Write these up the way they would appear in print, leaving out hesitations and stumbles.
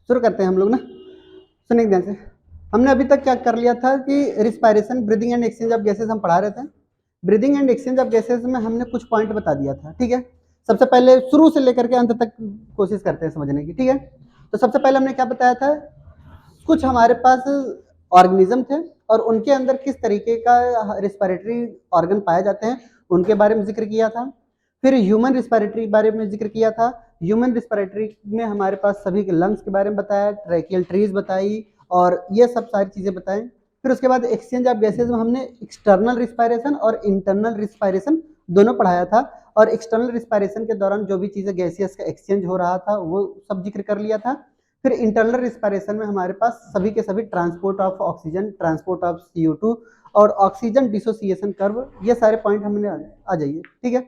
शुरू करते हैं हम लोग ना। सुनिए ध्यान से। हमने अभी तक क्या कर लिया था कि respiration, breathing and exchange of gases हम पढ़ा रहे थे। Breathing and exchange of gases में हमने कुछ पॉइंट बता दिया था, ठीक है। सबसे पहले शुरू से लेकर के अंत तक कोशिश करते हैं समझने की, ठीक है। तो सबसे पहले हमने क्या बताया था, कुछ हमारे पास ऑर्गेनिज्म थे और उनके अंदर किस तरीके का रिस्पायरेटरी ऑर्गन पाए जाते हैं उनके बारे में जिक्र किया था। फिर ह्यूमन रिस्पायरेटरी के बारे में जिक्र किया था। ह्यूमन रिस्पायरेटरी में हमारे पास सभी के लंग्स के बारे में बताया, ट्रैकियल ट्रीज बताई और ये सब सारी चीजें बताएं। फिर उसके बाद एक्सचेंज ऑफ गैसेज में हमने एक्सटर्नल रिस्पायरेशन और इंटरनल रिस्पायरेशन दोनों पढ़ाया था। और एक्सटर्नल रिस्पायरेशन के दौरान जो भी चीजें गैसियस का एक्सचेंज हो रहा था वो सब जिक्र कर लिया था। फिर इंटरनल रिस्पायरेशन में हमारे पास सभी के सभी transport of oxygen, transport of CO2 और ऑक्सीजन डिसोसिएशन कर्व, ये सारे पॉइंट हमने आ जाइए, ठीक है।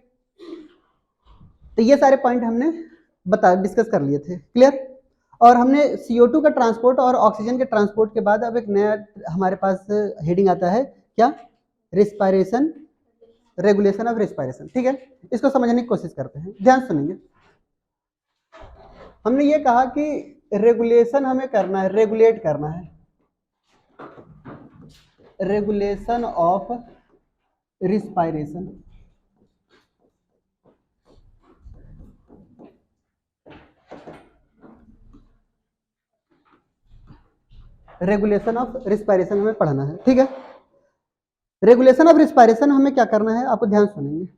तो ये सारे पॉइंट हमने डिस्कस कर लिए थे, क्लियर। और हमने CO2 का ट्रांसपोर्ट और ऑक्सीजन के ट्रांसपोर्ट के बाद अब एक नया हमारे पास हेडिंग आता है, क्या, रिस्पायरेशन, रेगुलेशन ऑफ रिस्पायरेशन, ठीक है। इसको समझने की कोशिश करते हैं, ध्यान सुनेंगे। हमने ये कहा कि रेगुलेशन हमें करना है, रेगुलेट करना है, regulation of respiration. Regulation of respiration हमें पढ़ना है, ठीक है। रेगुलेशन ऑफ रिस्पायरेशन हमें क्या करना है, आपको ध्यान सुनेंगे।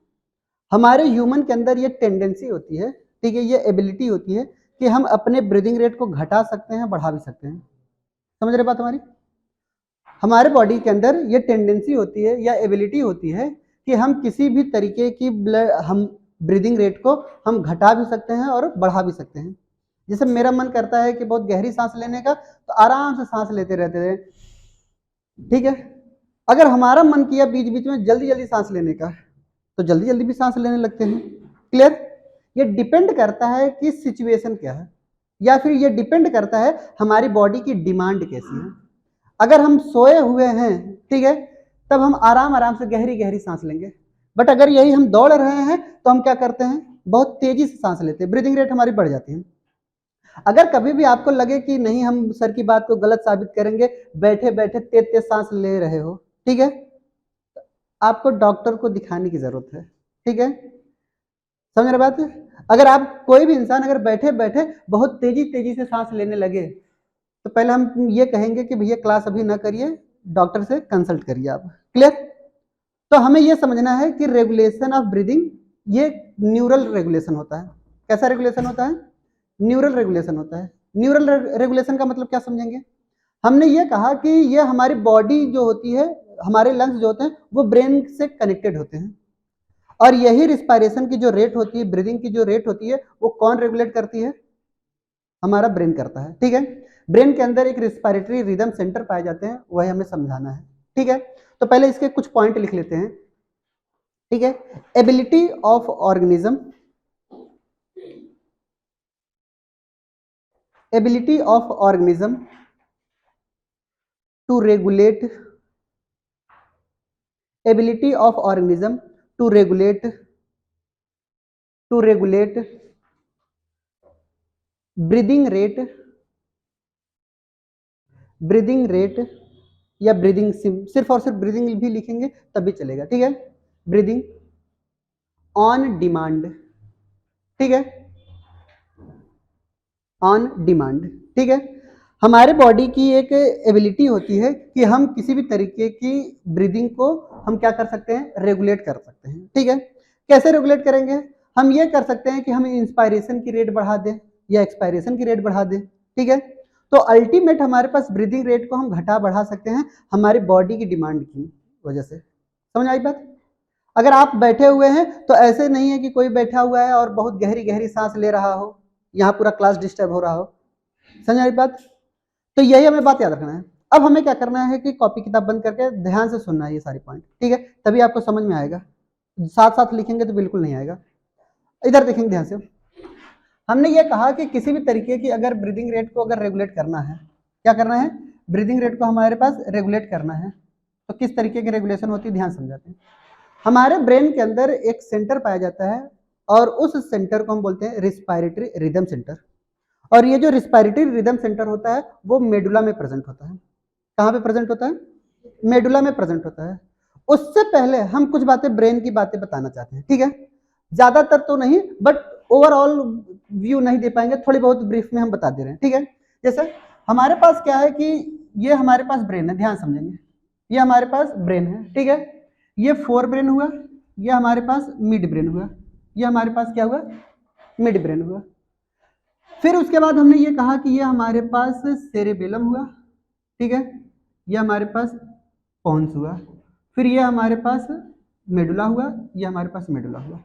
हमारे ह्यूमन के अंदर ये टेंडेंसी होती है, ठीक है, ये एबिलिटी होती है कि हम अपने ब्रीदिंग रेट को घटा सकते हैं, बढ़ा भी सकते हैं। समझ रहे बात हमारी। हमारे बॉडी के अंदर ये टेंडेंसी होती है या एबिलिटी होती है कि हम किसी भी तरीके की हम ब्रीदिंग रेट को हम घटा भी सकते हैं और बढ़ा भी सकते हैं। जैसे मेरा मन करता है कि बहुत गहरी सांस लेने का, तो आराम से सांस लेते रहते थे, ठीक है। अगर हमारा मन किया बीच बीच में जल्दी जल्दी सांस लेने का, तो जल्दी जल्दी भी सांस लेने लगते हैं, क्लियर। ये डिपेंड करता है कि सिचुएशन क्या है, या फिर ये डिपेंड करता है हमारी बॉडी की डिमांड कैसी है। अगर हम सोए हुए हैं, ठीक है, तब हम आराम आराम से गहरी गहरी सांस लेंगे। बट अगर यही हम दौड़ रहे हैं तो हम क्या करते हैं, बहुत तेजी से सांस लेते हैं, ब्रीदिंग रेट हमारी बढ़ जाती है। अगर कभी भी आपको लगे कि नहीं हम सर की बात को गलत साबित करेंगे, बैठे बैठे तेज तेज सांस ले रहे हो, ठीक है, आपको डॉक्टर को दिखाने की जरूरत है, ठीक है। समझ रहे बात। अगर आप कोई भी इंसान अगर बैठे बैठे बहुत तेजी तेजी से सांस लेने लगे, तो पहले हम ये कहेंगे कि भैया क्लास अभी ना करिए, डॉक्टर से कंसल्ट करिए आप, क्लियर। तो हमें ये समझना है कि रेगुलेशन ऑफ ब्रीदिंग ये न्यूरल रेगुलेशन होता है। कैसा रेगुलेशन होता है, न्यूरल रेगुलेशन होता है। न्यूरल रेगुलेशन का मतलब क्या समझेंगे। हमने ये कहा कि ये हमारी बॉडी जो होती है, हमारे लंग्स जो होते हैं वो ब्रेन से कनेक्टेड होते हैं, और यही रिस्पायरेशन की जो रेट होती है, ब्रीदिंग की जो रेट होती है, वो कौन रेगुलेट करती है, हमारा ब्रेन करता है, ठीक है। ब्रेन के अंदर एक रिस्पायरेटरी रिदम सेंटर पाए जाते हैं, वही हमें समझाना है, ठीक है। तो पहले इसके कुछ पॉइंट लिख लेते हैं, ठीक है। Ability of organism, ability of organism to regulate, ability of organism to regulate breathing rate, breathing rate या ब्रीदिंग सिर्फ और सिर्फ ब्रीदिंग भी लिखेंगे तब भी चलेगा, ठीक है। ब्रीदिंग ऑन डिमांड, ठीक है, ऑन डिमांड, ठीक है। हमारे बॉडी की एक एबिलिटी होती है कि हम किसी भी तरीके की ब्रीदिंग को हम क्या कर सकते हैं, रेगुलेट कर सकते हैं, ठीक है। कैसे रेगुलेट करेंगे, हम ये कर सकते हैं कि हम इंस्पायरेशन की रेट बढ़ा दें या एक्सपायरेशन की रेट बढ़ा दें, ठीक है। तो अल्टीमेट हमारे पास ब्रीदिंग रेट को हम घटा बढ़ा सकते हैं हमारी बॉडी की डिमांड की वजह से। समझ आई बात। अगर आप बैठे हुए हैं तो ऐसे नहीं है कि कोई बैठा हुआ है और बहुत गहरी गहरी सांस ले रहा हो, यहाँ पूरा क्लास डिस्टर्ब हो रहा हो। समझ आई बात। तो यही हमें बात याद रखना है। अब हमें क्या करना है कि कॉपी किताब बंद करके ध्यान से सुनना है ये सारी पॉइंट, ठीक है, तभी आपको समझ में आएगा। साथ साथ लिखेंगे तो बिल्कुल नहीं आएगा। इधर देखेंगे ध्यान से। हमने ये कहा कि किसी भी तरीके की अगर ब्रीदिंग रेट को अगर रेगुलेट करना है, क्या करना है, ब्रीदिंग रेट को हमारे पास रेगुलेट करना है, तो किस तरीके की रेगुलेशन होती है, ध्यान समझाते हैं। हमारे ब्रेन के अंदर एक सेंटर पाया जाता है और उस सेंटर को हम बोलते हैं रिस्पायरेटरी रिदम सेंटर। और ये जो रिस्पायरेटरी रिदम सेंटर होता है वो मेडुला में प्रेजेंट होता है। कहाँ पे प्रेजेंट होता है? मेडुला में प्रेजेंट होता है। उससे पहले हम कुछ बातें ब्रेन की बातें बताना चाहते हैं, ठीक है? ज्यादातर तो नहीं, बट ओवरऑल व्यू नहीं दे पाएंगे, थोड़ी बहुत ब्रीफ में हम बता दे रहे हैं, ठीक है? जैसे हमारे पास क्या है कि ये हमारे पास ब्रेन है, ध्यान समझेंगे, ये हमारे पास ब्रेन है, ठीक है? ये फोर ब्रेन हुआ, ये हमारे पास मिड ब्रेन हुआ, ये हमारे पास क्या हुआ? मिड ब्रेन हुआ। फिर उसके बाद हमने ये कहा कि ये हमारे पास सेरेबेलम हुआ, ठीक है? ये हमारे पास पोन्स हुआ, फिर ये हमारे पास मेडुला हुआ, ये हमारे पास मेडुला हुआ।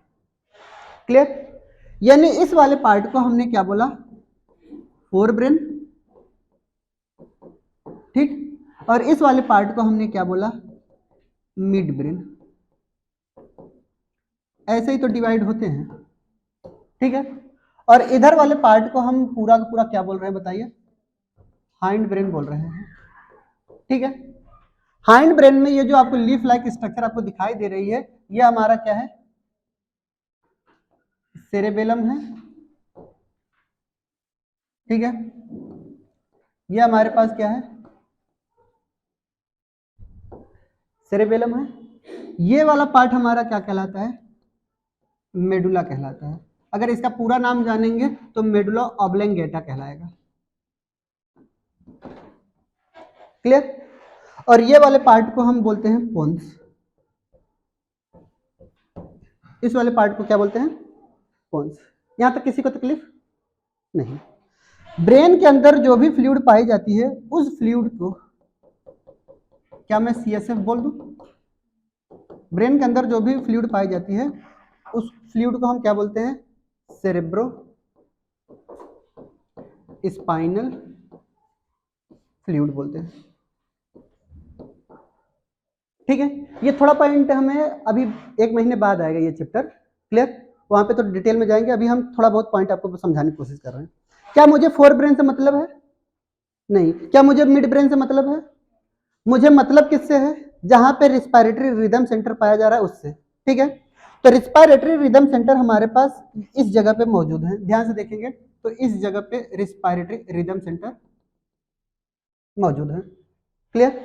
क्लियर? यानी इस वाले पार्ट को हमने क्या बोला? फोर ब्रेन, ठीक? और इस वाले पार्ट को हमने क्या बोला? Mid brain. ऐसे ही तो डिवाइड होते हैं, ठीक है? और इधर वाले पार्ट को हम पूरा का पूरा क्या बोल रहे हैं बताइए? हाइंड ब्रेन बोल रहे हैं, ठीक है? हाइंड ब्रेन में ये जो आपको लीफ लाइक स्ट्रक्चर आपको दिखाई दे रही है, ये हमारा क्या है? सेरेबेलम है, ठीक है? ये हमारे पास क्या है? सेरेबेलम है। ये वाला पार्ट हमारा क्या कहलाता है? मेडुला कहलाता है। अगर इसका पूरा नाम जानेंगे तो मेडुला ऑब्लेंगेटा कहलाएगा। क्लियर? और ये वाले पार्ट को हम बोलते हैं पोन्स। इस वाले पार्ट को क्या बोलते हैं? पोन्स। यहां तक किसी को तकलीफ नहीं? ब्रेन के अंदर जो भी फ्लूइड पाई जाती है, उस फ्लूइड को क्या मैं CSF बोल दूं? ब्रेन के अंदर जो भी फ्लूइड पाई जाती है, उस फ्लूइड को हम क्या बोलते हैं? सेरेब्रो स्पाइनल फ्लूइड बोलते हैं, ठीक है? ये थोड़ा पॉइंट हमें अभी 1 महीने बाद आएगा ये चैप्टर, क्लियर? वहां पे तो डिटेल में जाएंगे, अभी हम थोड़ा बहुत पॉइंट आपको समझाने की कोशिश कर रहे हैं। क्या मुझे फोर ब्रेन से मतलब है? नहीं। क्या मुझे मिड ब्रेन से मतलब है? मुझे मतलब किससे है? जहां पे रिस्पायरेटरी रिदम सेंटर पाया जा रहा है उससे, ठीक है? तो रिस्पायरेटरी रिदम सेंटर हमारे पास इस जगह पे मौजूद है, ध्यान से देखेंगे तो इस जगह पे रिस्पायरेटरी रिदम सेंटर मौजूद है। क्लियर?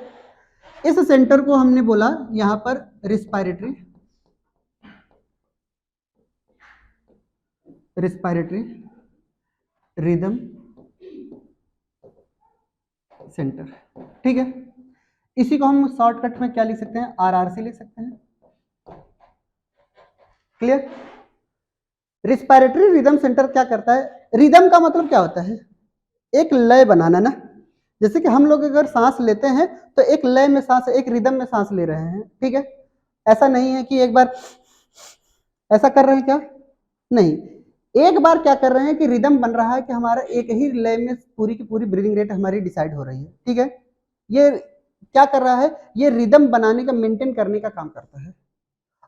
इस सेंटर को हमने बोला यहां पर रिस्पायरेटरी रिदम सेंटर, ठीक है? इसी को हम शॉर्टकट में क्या लिख सकते हैं? RRC लिख सकते हैं। क्लियर? रिस्पायरेटरी रिदम सेंटर क्या करता है? रिदम का मतलब क्या होता है? एक लय बनाना ना। जैसे कि हम लोग अगर सांस लेते हैं तो एक लय में सांस, एक रिदम में सांस ले रहे हैं, ठीक है? ऐसा नहीं है कि एक बार ऐसा कर रहे हैं, क्या नहीं, एक बार क्या कर रहे हैं कि रिदम बन रहा है कि हमारा एक ही लय में पूरी की पूरी ब्रीदिंग रेट हमारी डिसाइड हो रही है, ठीक है? ये क्या कर रहा है? ये रिदम बनाने का, मेंटेन करने का काम करता है,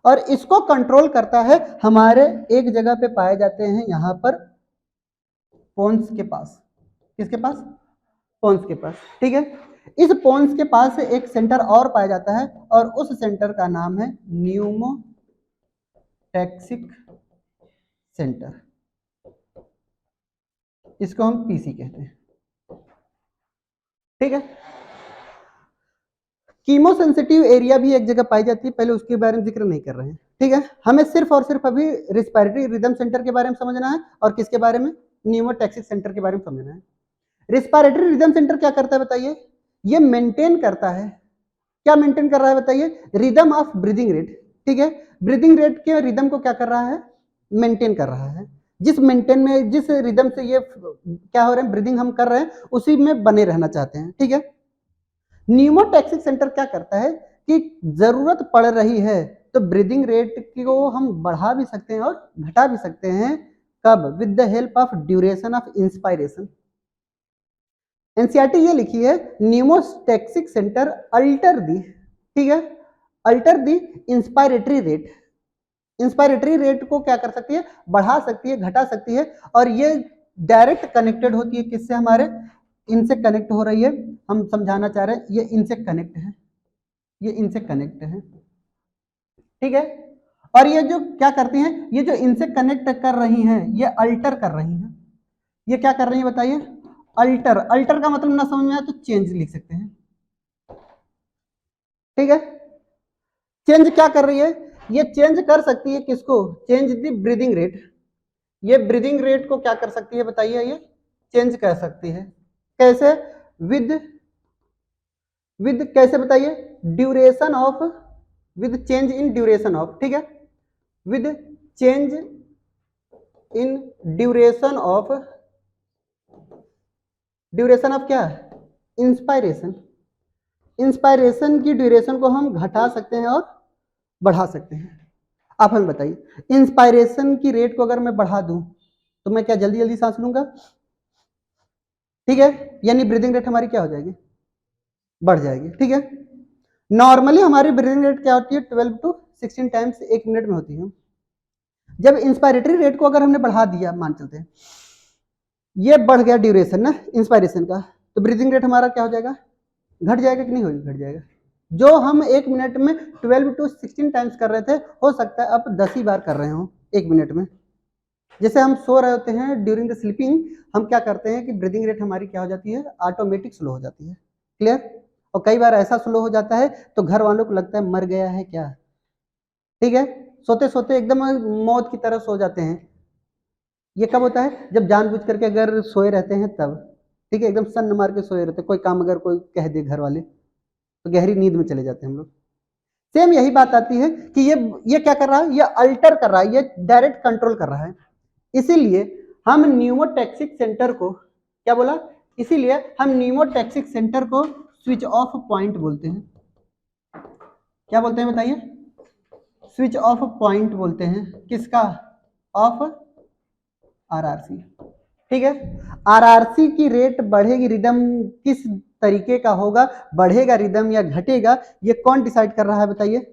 और इसको कंट्रोल करता है हमारे एक जगह पे पाए जाते हैं यहां पर पोन्स के पास। किसके पास? पोन्स के पास, ठीक है? इस पोन्स के पास एक सेंटर और पाया जाता है और उस सेंटर का नाम है न्यूमोटैक्सिक सेंटर। इसको हम PC कहते हैं, ठीक है? कीमोसेंसिटिव एरिया भी एक जगह पाई जाती है, पहले उसके बारे में जिक्र नहीं कर रहे हैं, ठीक है? हमें सिर्फ और सिर्फ अभी रिस्पायरेटरी रिदम सेंटर के बारे में समझना है और किसके बारे में? न्यूमोटैक्सिक सेंटर के बारे में समझना है। रिस्पायरेटरी रिदम सेंटर क्या करता है बताइए? ये मेंटेन करता है, क्या मेंटेन कर रहा है बताइए? रिदम ऑफ ब्रीदिंग रेट, ठीक है? ब्रीदिंग रेट के रिदम को क्या कर रहा है? मेंटेन कर रहा है। जिस मेंटेन में, जिस रिदम से ये क्या हो रहे हैं, ब्रीदिंग हम कर रहे हैं, उसी में बने रहना चाहते हैं, ठीक है? न्यूमोटैक्सिक सेंटर क्या करता है कि जरूरत पड़ रही है तो ब्रीदिंग रेट को हम बढ़ा भी सकते हैं और घटा भी सकते हैं। कब? With the help of duration of inspiration. NCERT ये लिखी है, न्यूमोटैक्सिक सेंटर अल्टर दी, ठीक है, अल्टर दी इंस्पायरेटरी रेट। इंस्पायरेटरी रेट को क्या कर सकती है? बढ़ा सकती है, घटा सकती है, और ये डायरेक्ट कनेक्टेड होती है किससे? हमारे इनसे कनेक्ट हो रही है। हम समझाना चाह रहे हैं, ये इनसे कनेक्ट है, ये इनसे कनेक्ट है, ठीक है? और ये जो क्या करती हैं, ये जो इनसे कनेक्ट कर रही हैं, ये अल्टर कर रही हैं। ये क्या कर रही है बताइए, अल्टर। अल्टर का मतलब ना समझ में आया तो चेंज लिख सकते हैं, ठीक है। चेंज क्या कर रही है, ये चेंज कर सकती है किसको, चेंज द ब्रीदिंग रेट। ये ब्रीदिंग रेट को क्या कर सकती है बताइए, ये चेंज कर सकती है। कैसे, विद विद कैसे बताइए, duration of, with change in duration of, ठीक है, with change in duration of क्या, इंस्पायरेशन। इंस्पायरेशन की ड्यूरेशन को हम घटा सकते हैं और बढ़ा सकते हैं। आप हमें बताइए, इंस्पायरेशन की रेट को अगर मैं बढ़ा दूं तो मैं क्या जल्दी जल्दी सांस लूंगा, ठीक है, यानी ब्रीदिंग रेट हमारी क्या हो जाएगी, बढ़ जाएगी, ठीक है। नॉर्मली हमारी ब्रीदिंग रेट क्या होती है, 12 टू 16 टाइम्स एक मिनट में होती है। जब इंस्पायरेटरी रेट को अगर हमने बढ़ा दिया, मान चलते हैं ये बढ़ गया ड्यूरेशन ना इंस्पायरेशन का, तो ब्रीदिंग रेट हमारा क्या हो जाएगा, घट जाएगा कि नहीं होगी, घट जाएगा। जो हम एक मिनट में 12 टू 16 टाइम्स कर रहे थे, हो सकता है अब 10 ही बार कर रहे हो एक मिनट में। जैसे हम सो रहे होते हैं, ड्यूरिंग द स्लीपिंग हम क्या करते हैं कि ब्रीदिंग रेट हमारी क्या हो जाती है, ऑटोमेटिक स्लो हो जाती है, क्लियर। और कई बार ऐसा स्लो हो जाता है तो घर वालों को लगता है मर गया है क्या, ठीक है, सोते सोते एकदम मौत की तरह सो जाते हैं। ये कब होता है, जब जानबूझ करके अगर सोए रहते हैं तब, ठीक है, एकदम सन्न मार के सोए रहते हैं, कोई काम अगर कोई कह दे घर वाले तो गहरी नींद में चले जाते हैं हम लोग। सेम यही बात आती है कि ये क्या कर रहा है, ये अल्टर कर रहा है, ये डायरेक्ट कंट्रोल कर रहा है। इसीलिए हम न्यूमोटैक्सिक सेंटर को क्या बोला, इसीलिए हम न्यूमोटैक्सिक सेंटर को स्विच ऑफ पॉइंट बोलते हैं। क्या बोलते हैं बताइए, स्विच ऑफ पॉइंट बोलते हैं, किसका, ऑफ आरआरसी, ठीक है। आरआरसी की रेट बढ़ेगी, रिदम किस तरीके का होगा, बढ़ेगा रिदम या घटेगा, ये कौन डिसाइड कर रहा है बताइए,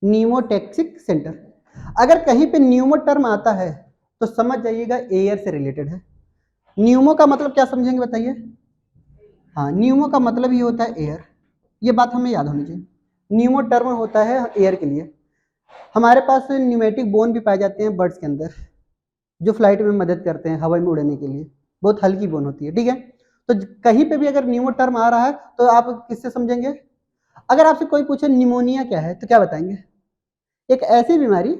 न्यूमोटैक्सिक सेंटर। अगर कहीं पे न्यूमो टर्म आता है तो समझ जाइएगा एयर से रिलेटेड है। न्यूमो का मतलब क्या समझेंगे बताइए, हाँ, न्यूमो का मतलब ही होता है एयर, ये बात हमें याद होनी चाहिए। न्यूमो टर्म होता है एयर के लिए। हमारे पास न्यूमेटिक बोन भी पाए जाते हैं बर्ड्स के अंदर, जो फ्लाइट में मदद करते हैं हवा में उड़ने के लिए, बहुत हल्की बोन होती है, ठीक है। तो कहीं पे भी अगर न्यूमो टर्म आ रहा है तो आप किससे समझेंगे, अगर आपसे कोई पूछे निमोनिया क्या है तो क्या बताएंगे, एक ऐसी बीमारी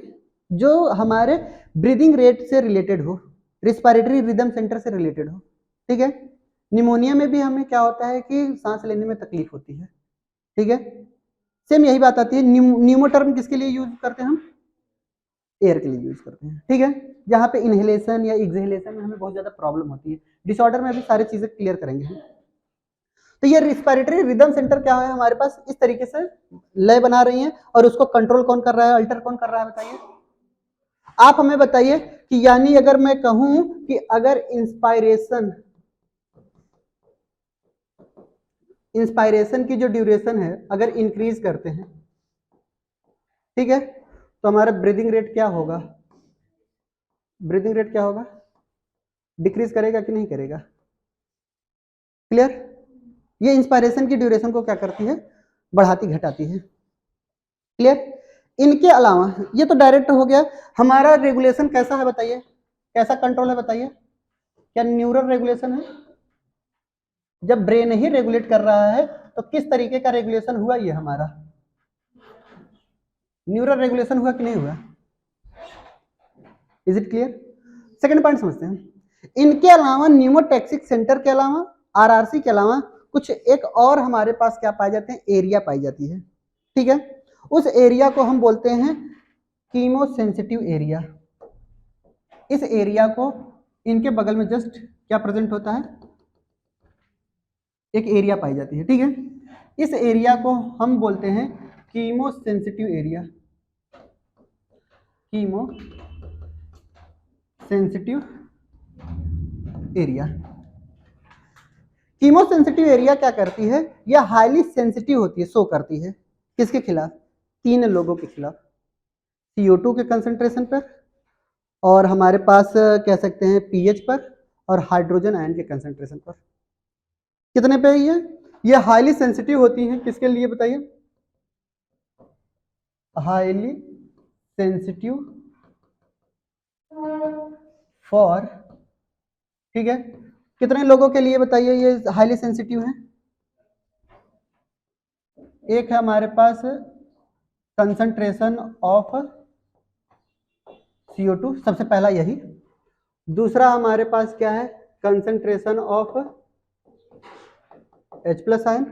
जो हमारे ब्रीदिंग रेट से रिलेटेड हो, रिस्पायरेटरी रिदम सेंटर से रिलेटेड हो, ठीक है। निमोनिया में भी हमें क्या होता है कि सांस लेने में तकलीफ होती है, ठीक है। सेम यही बात आती है, न्यूमोटर्म किसके लिए यूज करते हैं हम, एयर के लिए यूज करते हैं, ठीक है। जहाँ पे इनहेलेशन या एक्सहेलेशन में हमें बहुत ज्यादा प्रॉब्लम होती है, डिसऑर्डर में भी सारी चीजें क्लियर करेंगे हम। तो ये रिस्पायरेटरी रिदम सेंटर क्या है हमारे पास, इस तरीके से लय बना रही है, और उसको कंट्रोल कौन कर रहा है, अल्टर कौन कर रहा है बताइए। आप हमें बताइए कि यानी अगर मैं कहूं कि अगर इंस्पायरेशन की जो ड्यूरेशन है अगर इंक्रीज करते हैं, ठीक है, तो हमारा ब्रीदिंग रेट क्या होगा, ब्रीदिंग रेट क्या होगा, डिक्रीज करेगा कि नहीं करेगा, क्लियर। ये इंस्पायरेशन की ड्यूरेशन को क्या करती है, बढ़ाती घटाती है, क्लियर। इनके अलावा ये तो डायरेक्ट हो गया, हमारा रेगुलेशन कैसा है बताइए, कैसा कंट्रोल है बताइए, क्या न्यूरल रेगुलेशन है, जब ब्रेन ही रेगुलेट कर रहा है तो किस तरीके का रेगुलेशन हुआ, ये हमारा न्यूरल रेगुलेशन हुआ कि नहीं हुआ, is it clear. Second point समझते हैं, इनके अलावा न्यूमोटैक्सिक सेंटर के अलावा, आरआरसी के अलावा कुछ एक और हमारे पास क्या पाए जाते हैं, एरिया पाई जाती है, ठीक है। उस एरिया को हम बोलते हैं कीमोसेंसिटिव एरिया। इस एरिया को, इनके बगल में जस्ट क्या प्रेजेंट होता है, एक एरिया पाई जाती है, ठीक है। इस एरिया को हम बोलते हैं chemosensitive area, chemo sensitive area. Chemosensitive area क्या करती है, यह हाईली सेंसिटिव होती है, शो करती है किसके खिलाफ, तीन लोगों के खिलाफ, CO2 के कंसंट्रेशन पर, और हमारे पास कह सकते हैं पीएच पर, और हाइड्रोजन आयन के कंसंट्रेशन पर। कितने पे ये हाईली सेंसिटिव होती हैं किसके लिए बताइए, हाईली सेंसिटिव फॉर ठीक है, कितने लोगों के लिए बताइए ये हाईली सेंसिटिव है? एक है हमारे पास कंसंट्रेशन ऑफ CO2, सबसे पहला यही। दूसरा हमारे पास क्या है? Concentration of H+ ion.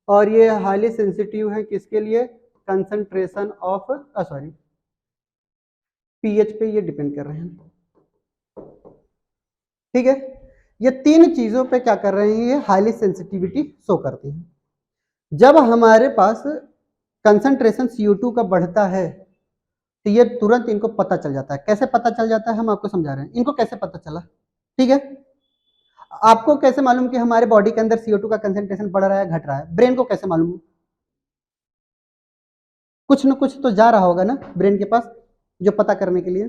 और ये हाईली सेंसिटिव है किसके लिए? कंसंट्रेशन ऑफ सॉरी pH पे ये डिपेंड कर रहे हैं। ठीक है, ये तीन चीजों पे क्या कर रहे हैं? ये हाईली सेंसिटिविटी शो करती हैं। जब हमारे पास कंसंट्रेशन CO2 का बढ़ता है तो ये तुरंत इनको पता चल जाता है। कैसे पता चल जाता है हम आपको समझा रहे हैं। इनको कैसे पता चला? ठीक है, आपको कैसे मालूम कि हमारे बॉडी के अंदर CO2 का कंसंट्रेशन बढ़ रहा है घट रहा है? ब्रेन को कैसे मालूम? कुछ न कुछ तो जा रहा होगा ना ब्रेन के पास, जो पता करने के लिए।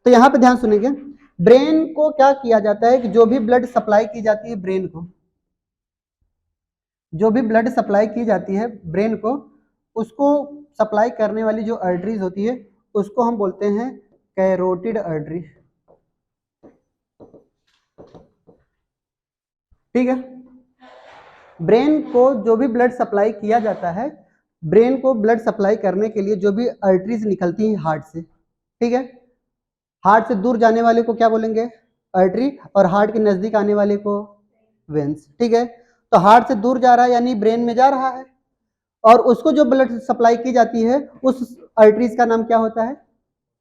तो यहां पे ध्यान सुनेंगे, ब्रेन को क्या किया जाता है कि जो भी ब्लड सप्लाई की जाती है ब्रेन को, जो भी ब्लड सप्लाई की जाती है ब्रेन को, उसको सप्लाई करने वाली जो आर्टरीज होती है उसको हम बोलते हैं कैरोटिड आर्टरी। ठीक है, ब्रेन को जो भी ब्लड सप्लाई किया जाता है, ब्रेन को ब्लड सप्लाई करने के लिए जो भी आर्टरीज निकलती हैं हार्ट से, ठीक है, हार्ट से दूर जाने वाले को क्या बोलेंगे? आर्टरी, और हार्ट के नजदीक आने वाले को वेन्स। ठीक है, तो हार्ट से दूर जा रहा है यानी ब्रेन में जा रहा है, और उसको जो ब्लड सप्लाई की जाती है उस आर्टरीज का नाम क्या होता है?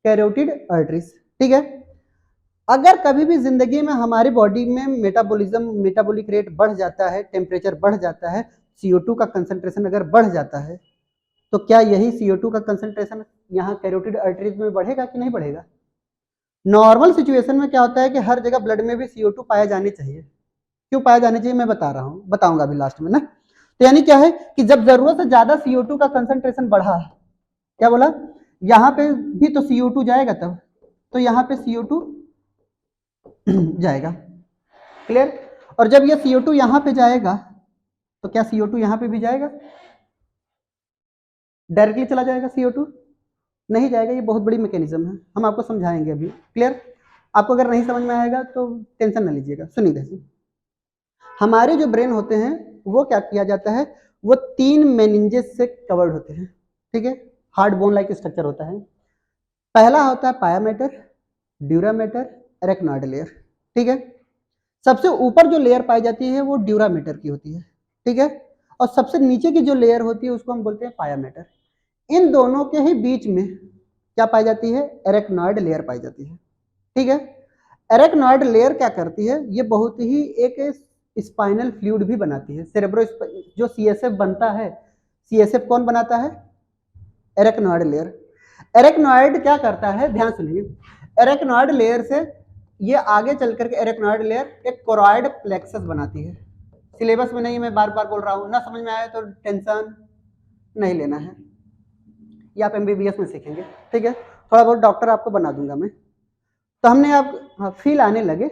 Carotid arteries. ठीक है, अगर कभी भी जिंदगी में हमारी बॉडी में मेटाबॉलिक रेट बढ़ जाता है, टेम्परेचर बढ़ जाता है, CO2 का कंसंट्रेशन अगर बढ़ जाता है, तो क्या यही CO2 का कंसंट्रेशन यहाँ कैरोटिड आर्टरीज में बढ़ेगा कि नहीं बढ़ेगा? नॉर्मल सिचुएशन में क्या होता है कि हर जगह ब्लड में भी CO2 पाए जाने चाहिए। क्यों पाए जाने चाहिए मैं बता रहा हूँ, बताऊंगा अभी लास्ट में ना। तो यानी क्या है कि जब जरूरत से ज्यादा CO2 का कंसंट्रेशन बढ़ा, क्या बोला? यहाँ पे भी तो CO2 जाएगा तब, तो यहाँ पे CO2 जाएगा। क्लियर? और जब ये CO2 यहाँ पे जाएगा तो क्या CO2 यहाँ पे भी जाएगा? डायरेक्टली चला जाएगा CO2? नहीं जाएगा। ये बहुत बड़ी मैकेनिज्म है, हम आपको समझाएंगे अभी। क्लियर? आपको अगर नहीं समझ में आएगा तो टेंशन ना लीजिएगा, सुनिए जैसे। हमारे जो ब्रेन होते हैं वो क्या किया जाता है, वो 3 मेनिंजेस से कवर्ड होते हैं। ठीक है, हार्ड बोन लाइक स्ट्रक्चर होता है। पहला होता है पाया matter, dura mater, arachnoid layer. ठीक है, सबसे ऊपर जो लेयर पाई जाती है वो ड्यूरा मैटर की होती है। ठीक है, और सबसे नीचे की जो लेयर होती है उसको हम बोलते हैं पाया मैटर। इन दोनों के ही बीच में क्या पाई जाती है? एरेक्नॉइड लेयर पाई जाती है। ठीक है, एरेक्नॉइड लेयर क्या करती है? ये बहुत ही एक स्पाइनल फ्लूइड भी बनाती है। सेरेब्रो जो CSF बनता है, CSF कौन बनाता है? Arachnoid layer. एरेक्नॉइड क्या करता है? ध्यान सुनिए, एरेक्नॉइड लेयर से ये आगे चल करके एरेक्नॉइड लेयर एक कोरॉइड प्लेक्सस बनाती है। सिलेबस में नहीं, मैं बार बार बोल रहा हूँ, ना समझ में आए तो टेंशन नहीं लेना है, ये आप MBBS में सीखेंगे। ठीक है, थोड़ा बहुत डॉक्टर आपको बना दूंगा मैं। तो हमने आप फील आने लगे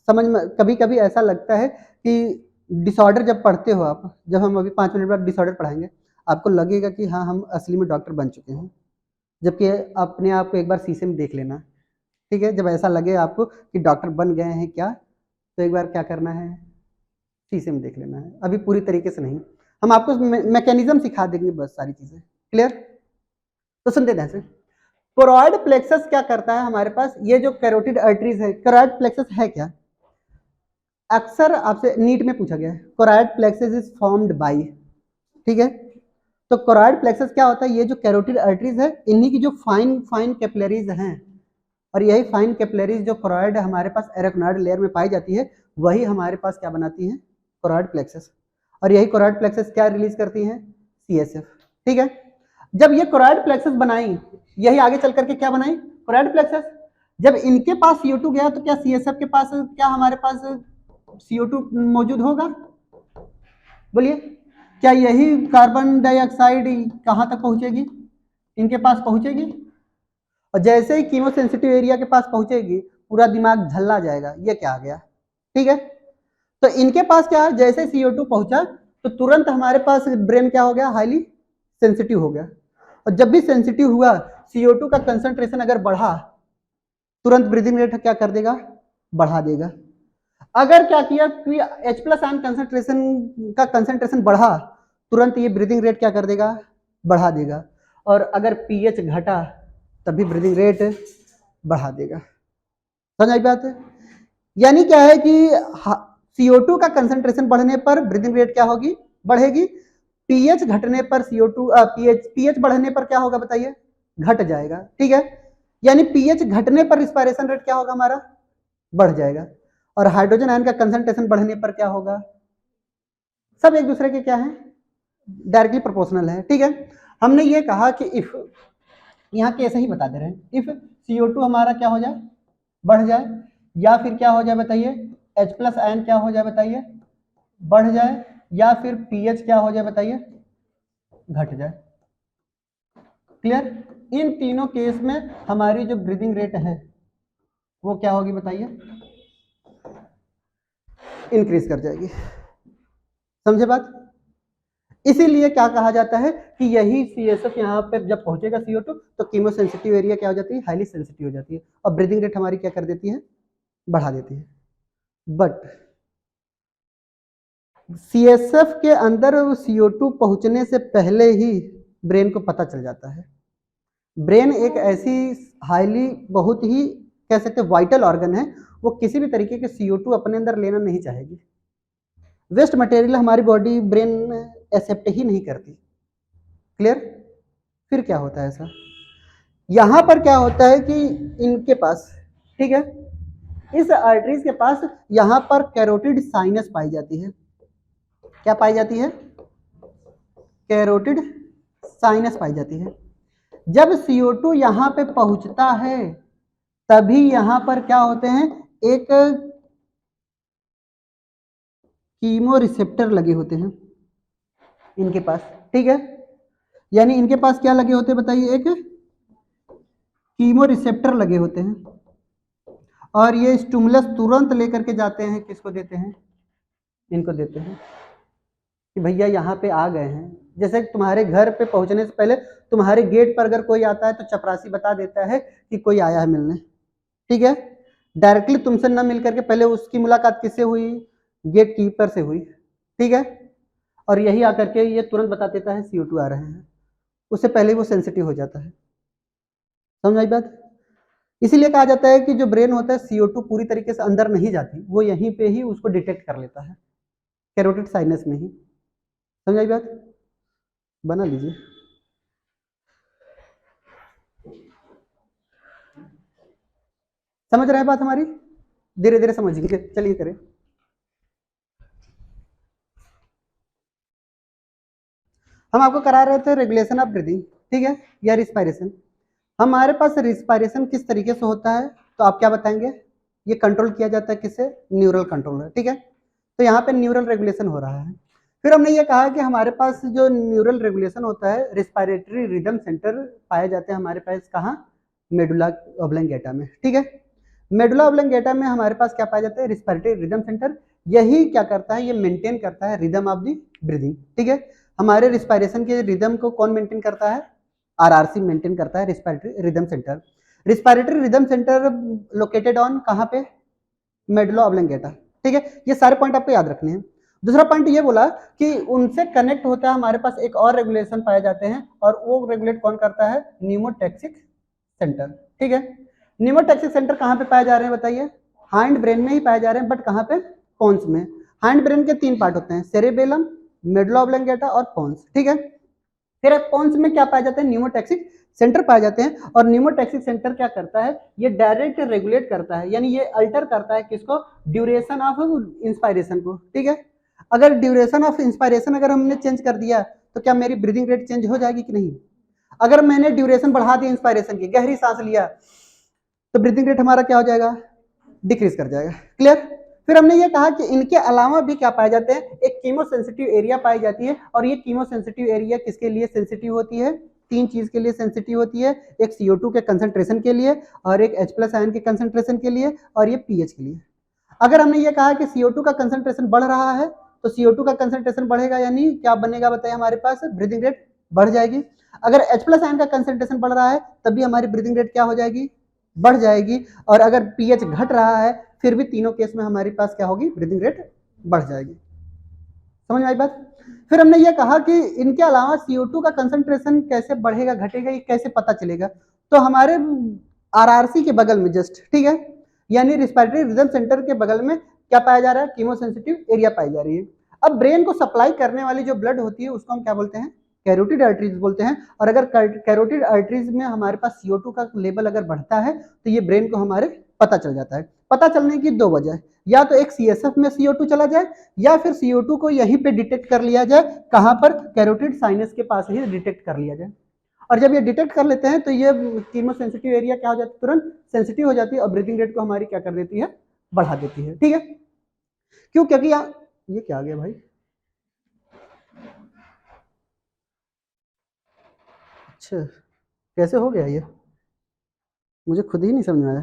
समझ में। कभी कभी ऐसा लगता है कि डिसऑर्डर जब पढ़ते हो आप, जब हम अभी 5 मिनट बाद डिसऑर्डर पढ़ाएंगे, आपको लगेगा कि हाँ हम असली में डॉक्टर बन चुके हैं, जबकि अपने आप को एक बार शीशे में देख लेना। ठीक है, जब ऐसा लगे आपको कि डॉक्टर बन गए हैं क्या, तो एक बार क्या करना है? शीशे में देख लेना है। अभी पूरी तरीके से नहीं, हम आपको मैकेनिज्म सिखा देंगे बस, सारी चीजें। क्लियर? तो सुनते ध्यान से। कोरॉइड प्लेक्सस क्या करता है हमारे पास? ये जो कैरोटिड आर्टरीज है, कोरॉइड प्लेक्सस है क्या? अक्सर आपसे नीट में पूछा गया है, choroid plexus is formed by. ठीक है, तो कोरॉइड प्लेक्सस क्या होता है? ये जो कैरोटिड आर्टरीज है, इन्हीं की जो फाइन फाइन कैपिलरीज हैं, और यही फाइन कैपिलरीज जो कोरॉइड हमारे पास एरेक्नॉइड लेयर में पाई जाती है, वही हमारे पास क्या बनाती है? Choroid plexus. और यही कोरॉइड प्लेक्सस क्या रिलीज करती है? CSF। ठीक है, जब ये कोरॉइड प्लेक्सस बनाई, यही आगे चल करके क्या बनाई? Choroid plexus. जब इनके पास CO2 गया तो क्या CSF के पास, क्या हमारे पास CO2 मौजूद होगा? बोलिए, क्या यही कार्बन डाइऑक्साइड कहां तक पहुंचेगी? इनके पास पहुंचेगी। और जैसे ही कीमोसेंसिटिव एरिया के पास पहुंचेगी, पूरा दिमाग झल्ला जाएगा, ये क्या आ गया। ठीक है, तो इनके पास क्या है? जैसे CO2 पहुंचा तो तुरंत हमारे पास ब्रेन क्या हो गया? हाईली सेंसिटिव हो गया। और जब भी सेंसिटिव हुआ, CO2 का कंसंट्रेशन अगर बढ़ा, तुरंत ब्रीदिंग रेट क्या कर देगा? बढ़ा देगा। अगर क्या किया कि H प्लस आयन कंसंट्रेशन बढ़ा, तुरंत ये ब्रीदिंग रेट क्या कर देगा, बढ़ा देगा। और अगर pH घटा तभी ब्रीदिंग रेट बढ़ा देगा। समझ आई बात है? यानी क्या है कि CO2 का कंसंट्रेशन बढ़ने पर ब्रीदिंग रेट क्या होगी, बढ़ेगी। pH घटने पर pH बढ़ने पर क्या होगा बताइए, घट जाएगा। ठीक है, यानी pH घटने पर रिस्पायरेशन रेट क्या होगा हमारा, बढ़ जाएगा। और हाइड्रोजन आयन का कंसंट्रेशन बढ़ने पर क्या होगा, सब एक दूसरे के क्या है, डायरेक्टली प्रोपोर्शनल है। ठीक है, हमने ये कहा कि इफ, यहाँ कैसे ही बता दे रहे हैं, इफ CO2 हमारा क्या हो जाए, बढ़ जाए, या फिर क्या हो जाए बताइए, H प्लस आयन क्या हो जाए बताइए, बढ़ जाए, या फिर pH क्या हो जाए बताइए, घट जाए। क्लियर? इन तीनों केस में हमारी जो ब्रीदिंग रेट है वो क्या होगी बताइए, इंक्रीज कर जाएगी। समझे बात? इसीलिए क्या कहा जाता है कि यही CSF यहाँ पे जब पहुंचेगा CO2 तो कीमोसेंसिटिव एरिया क्या हो जाती है, हाईली सेंसिटिव हो जाती है, और ब्रीदिंग रेट हमारी क्या कर देती है, बढ़ा देती है। बट CSF के अंदर CO2 पहुंचने से पहले ही ब्रेन को पता चल जाता है। ब्रेन एक ऐसी हाईली, बहुत ही कह सकते हैं वाइटल ऑर्गन है, वो किसी भी तरीके के CO2 अपने अंदर लेना नहीं चाहेगी। वेस्ट मटेरियल हमारी बॉडी ब्रेन एक्सेप्ट ही नहीं करती। क्लियर? फिर क्या होता है ऐसा, यहां पर क्या होता है कि इनके पास, ठीक है, इस आर्टरीज के पास यहां पर कैरोटिड साइनस पाई जाती है। क्या पाई जाती है, कैरोटिड साइनस पाई जाती है। जब CO2 यहां पे पहुंचता है तभी यहां पर क्या होते हैं, एक कीमो रिसेप्टर लगे होते हैं इनके पास। ठीक है, यानी इनके पास क्या लगे होते हैं बताइए, एक कीमो रिसेप्टर लगे होते हैं, और ये स्टिमुलस तुरंत लेकर के जाते हैं, किसको देते हैं, इनको देते हैं कि भैया यहाँ पे आ गए हैं। जैसे तुम्हारे घर पे पहुंचने से पहले तुम्हारे गेट पर अगर कोई आता है तो चपरासी बता देता है कि कोई आया है मिलने। ठीक है, डायरेक्टली तुमसे न मिल करके पहले उसकी मुलाकात किससे हुई, गेट कीपर से हुई। ठीक है, और यही आकर के ये तुरंत बता देता है CO2 आ रहे हैं, उससे पहले वो सेंसिटिव हो जाता है। समझ आई बात? इसीलिए कहा जाता है कि जो ब्रेन होता है CO2 पूरी तरीके से अंदर नहीं जाती, वो यहीं पे ही उसको डिटेक्ट कर लेता है, कैरोटिड साइनस में ही। समझ आई बात? बना लीजिए। समझ रहे हैं बात हमारी? धीरे धीरे समझिए, चलिए करें। हम आपको करा रहे थे रेगुलेशन ऑफ ब्रीदिंग, ठीक है, या रिस्पायरेशन। हमारे पास रिस्पायरेशन किस तरीके से होता है तो आप क्या बताएंगे, ये कंट्रोल किया जाता है किससे, न्यूरल कंट्रोलर। ठीक है, तो यहाँ पे न्यूरल रेगुलेशन हो रहा है। फिर हमने ये कहा कि हमारे पास जो न्यूरल रेगुलेशन होता है, रिस्पायरेटरी रिदम सेंटर पाए जाते हैं हमारे पास कहाँ, मेडुला ऑब्लंगेटा में। ठीक है, मेडुला ऑब्लंगेटा में हमारे पास क्या पाया जाता है, रिस्पायरेटरी रिदम सेंटर। यही क्या करता है, ये मेंटेन करता है रिदम ऑफ दी ब्रीदिंग। ठीक है, हमारे रिस्पायरेशन के रिदम को कौन मेंटेन करता है, RRC मेंटेन करता है, respiratory rhythm centre. Respiratory rhythm centre located on कहाँ पे, मेडुला ऑब्लंगेटा। ठीक है, ये सारे पॉइंट आपको याद रखने हैं। दूसरा पॉइंट ये बोला कि उनसे कनेक्ट होता है हमारे पास एक और रेगुलेशन पाए जाते हैं, और वो रेगुलेट कौन करता है, न्यूमोटैक्सिक सेंटर। ठीक है, न्यूमोटैक्सिक सेंटर कहाँ पे पाए जा रहे हैं बताइए, हाइंड ब्रेन में ही पाए जा रहे हैं, बट कहाँ पे, पोन्स में। हाइंड ब्रेन के 3 पार्ट होते हैं, सेरेबेलम, मेडुला ऑब्लंगेटा और पोन्स। ठीक है, फिर पोन्स में क्या पाए जाते हैं, न्यूमोटैक्सिक सेंटर पाए जाते हैं। और न्यूमोटैक्सिक सेंटर क्या करता है, ये डायरेक्ट रेगुलेट करता है, यानी ये अल्टर करता है किसको, ड्यूरेशन ऑफ इंस्पायरेशन को। ठीक है, अगर ड्यूरेशन ऑफ इंस्पायरेशन अगर हमने चेंज कर दिया तो क्या मेरी ब्रीदिंग रेट चेंज हो जाएगी कि नहीं। अगर मैंने ड्यूरेशन बढ़ा दी इंस्पायरेशन की, गहरी सांस लिया, तो ब्रीदिंग रेट हमारा क्या हो जाएगा, डिक्रीज कर जाएगा। क्लियर? फिर हमने ये कहा कि इनके अलावा भी क्या पाए जाते हैं, एक कीमो सेंसिटिव एरिया पाई जाती है, और ये कीमो सेंसिटिव एरिया किसके लिए सेंसिटिव होती है, 3 चीज के लिए सेंसिटिव होती है, एक CO2 के कंसंट्रेशन के लिए, और एक H प्लस आयन के कंसंट्रेशन के लिए, और ये pH के लिए। अगर हमने ये कहा कि CO2 का कंसंट्रेशन बढ़ रहा है तो CO2 का कंसंट्रेशन बढ़ेगा, यानी क्या बनेगा बताइए, हमारे पास ब्रीदिंग रेट बढ़ जाएगी। अगर H प्लस आयन का कंसंट्रेशन बढ़ रहा है तभी हमारी ब्रीदिंग रेट क्या हो जाएगी, बढ़ जाएगी। और अगर pH घट रहा है फिर भी तीनों केस में हमारे पास क्या होगी, ब्रीदिंग रेट बढ़ जाएगी। समझ में आई बात? फिर हमने ये कहा कि इनके अलावा CO2 का कंसंट्रेशन कैसे बढ़ेगा घटेगा, ये कैसे पता चलेगा? तो हमारे RRC के बगल में जस्ट, ठीक है, यानी रिस्पिरेटरी रिदम सेंटर के बगल में क्या पाया जा रहा है, कीमोसेंसिटिव एरिया पाई जा रही है। अब ब्रेन को सप्लाई करने वाली जो ब्लड होती है उसको हम क्या बोलते हैं, कैरोटिड आर्टरीज बोलते हैं। और अगर कैरोटिड आर्टरीज में हमारे पास CO2 का लेवल अगर बढ़ता है तो ये ब्रेन को हमारे पता चल जाता है। पता चलने की दो वजह, या तो एक CSF में CO2 चला जाए, या फिर CO2 को यहीं पे डिटेक्ट कर लिया जाए, कहां पर, कैरोटिड साइनस के पास ही डिटेक्ट कर लिया जाए। और जब ये डिटेक्ट कर लेते हैं तो ये कीमोसेंसिटिव एरिया क्या हो जाती है, तुरंत सेंसिटिव हो जाती है और ब्रीथिंग रेट को हमारी क्या कर देती है, बढ़ा देती है। ठीक है, क्यों, क्योंकि ये क्या आ गया भाई, अच्छा कैसे हो गया ये, मुझे खुद ही नहीं समझ में आया।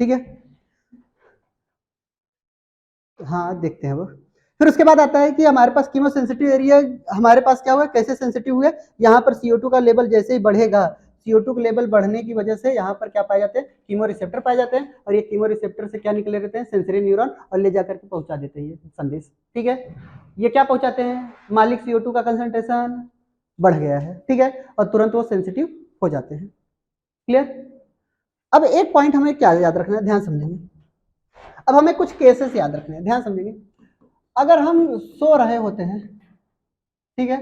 ठीक है, हाँ देखते हैं वो। फिर उसके बाद आता है कि हमारे पास कीमो सेंसिटिव एरिया हमारे पास क्या हुआ, कैसे सेंसिटिव हुआ, यहाँ पर CO2 का लेवल जैसे ही बढ़ेगा, CO2 का लेवल बढ़ने की वजह से यहाँ पर क्या पाए जाते हैं, कीमो रिसेप्टर पाए जाते हैं, और ये कीमो रिसेप्टर से क्या निकले रहते हैं, सेंसरी न्यूरॉन, और ले जाकर के पहुंचा देते हैं ये संदेश। ठीक है, ये क्या पहुंचाते हैं, मालिक CO2 का कंसंट्रेशन बढ़ गया है, ठीक है, और तुरंत वो सेंसिटिव हो जाते हैं। क्लियर? अब एक पॉइंट हमें क्या याद रखना है, ध्यान समझेंगे। अब हमें कुछ केसेस याद रखने हैं, ध्यान समझेंगे। अगर हम सो रहे होते हैं, ठीक है,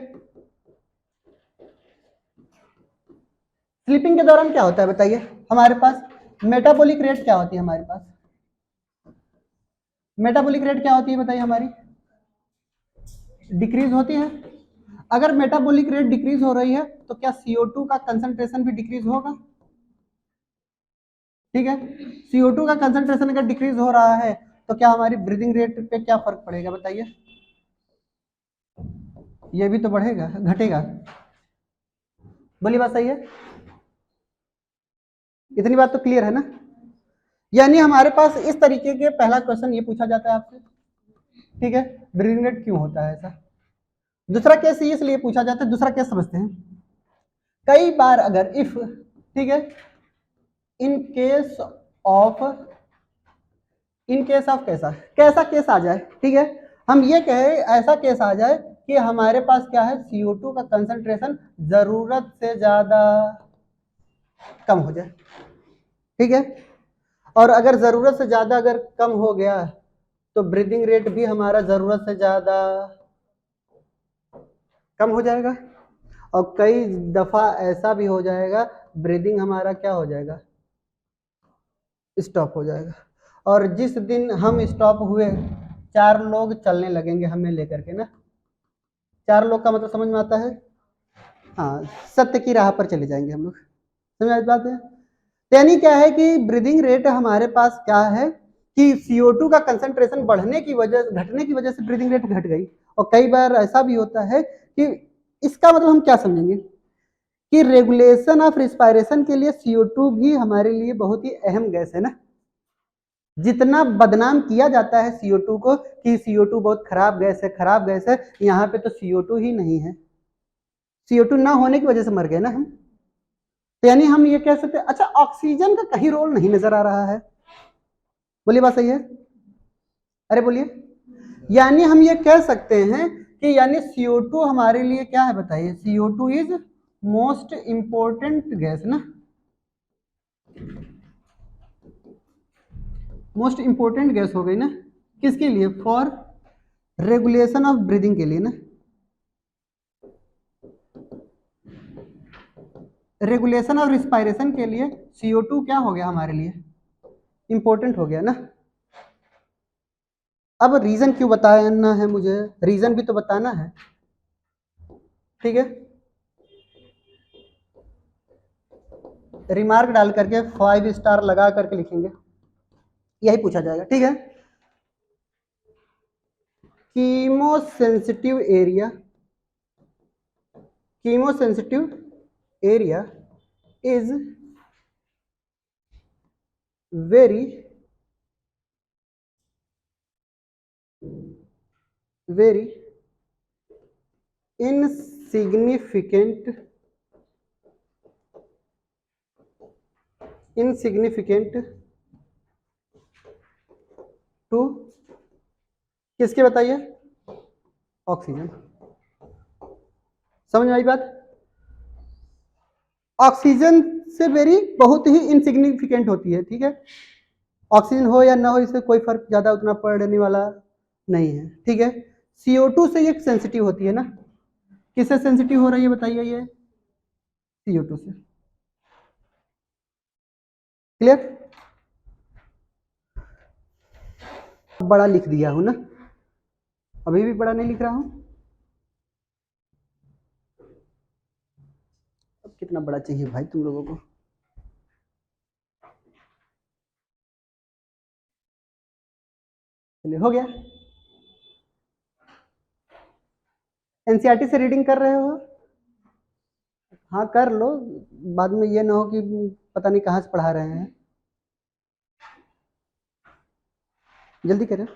स्लीपिंग के दौरान क्या होता है बताइए, हमारे पास मेटाबॉलिक रेट क्या होती है, हमारे पास मेटाबॉलिक रेट क्या होती है बताइए, हमारी डिक्रीज होती है। अगर मेटाबॉलिक रेट डिक्रीज हो रही है तो क्या CO2 का कंसंट्रेशन भी डिक्रीज होगा? ठीक है, CO2 का कंसंट्रेशन अगर डिक्रीज हो रहा है तो क्या हमारी ब्रीदिंग रेट पे क्या फर्क पड़ेगा बताइए, ये भी तो बढ़ेगा घटेगा? बोलिए, बात सही है, इतनी बात तो क्लियर है ना? यानी हमारे पास इस तरीके के पहला क्वेश्चन ये पूछा जाता है आपसे, ठीक है, ब्रीदिंग रेट क्यों होता है ऐसा। दूसरा केस इसलिए पूछा जाता है, दूसरा केस समझते हैं। कई बार अगर इफ, ठीक है, in case of, in case of कैसा कैसा केस आ जाए, ठीक है, हम ये कहे ऐसा केस आ जाए कि हमारे पास क्या है, CO2 का कंसंट्रेशन जरूरत से ज्यादा कम हो जाए, ठीक है, और अगर जरूरत से ज्यादा अगर कम हो गया तो ब्रीदिंग रेट भी हमारा जरूरत से ज्यादा कम हो जाएगा, और कई दफा ऐसा भी हो जाएगा ब्रीदिंग हमारा क्या हो जाएगा, स्टॉप हो जाएगा। और जिस दिन हम स्टॉप हुए, 4 लोग चलने लगेंगे हमें लेकर के ना, 4 लोग का मतलब समझ में आता है, हाँ, सत्य की राह पर चले जाएंगे हम लोग। समझ में बात है? यानी क्या है कि ब्रीदिंग रेट हमारे पास क्या है कि CO2 का कंसंट्रेशन बढ़ने की वजह, घटने की वजह से ब्रीदिंग रेट घट गई। और कई बार ऐसा भी होता है कि इसका मतलब हम क्या समझेंगे कि रेगुलेशन ऑफ रिस्पायरेशन के लिए CO2 भी हमारे लिए बहुत ही अहम गैस है ना। जितना बदनाम किया जाता है CO2 को कि CO2 बहुत खराब गैस है, खराब गैस है, यहाँ पे तो CO2 ही नहीं है, CO2 ना होने की वजह से मर गए ना हम। तो यानी हम ये कह सकते हैं, अच्छा ऑक्सीजन का कहीं रोल नहीं नजर आ रहा है, बोलिए बात सही है, अरे बोलिए। यानी हम ये कह सकते हैं कि यानी CO2 हमारे लिए क्या है बताइए, CO2 is most important gas ना, मोस्ट इंपोर्टेंट गैस हो गई ना, किसके लिए, फॉर रेगुलेशन ऑफ ब्रीदिंग के लिए ना, रेगुलेशन ऑफ रिस्पायरेशन के लिए CO2 क्या हो गया हमारे लिए, इंपॉर्टेंट हो गया ना। अब रीजन क्यों बताना है मुझे, रीजन भी तो बताना है, ठीक है, रिमार्क डाल करके 5 स्टार लगा करके लिखेंगे, यही पूछा जाएगा, ठीक है। Chemosensitive area, chemosensitive area is very very insignificant insignificant to किसके बताइए, ऑक्सीजन। समझ में आई बात? ऑक्सीजन से वेरी बहुत ही इनसिग्निफिकेंट होती है, ठीक है। ऑक्सीजन हो या ना हो इससे कोई फर्क ज्यादा उतना पड़ने वाला नहीं है, ठीक है। CO2 से ये सेंसिटिव होती है ना, किससे सेंसिटिव हो रही है बताइए, ये CO2 से। क्लियर? बड़ा लिख दिया हूं ना, अभी भी बड़ा नहीं लिख रहा हूं। अब कितना बड़ा चाहिए भाई तुम लोगों को? चलिए हो गया। एनसीईआरटी से रीडिंग कर रहे हो? हाँ कर लो, बाद में ये ना हो कि पता नहीं कहाँ से पढ़ा रहे हैं। जल्दी करें,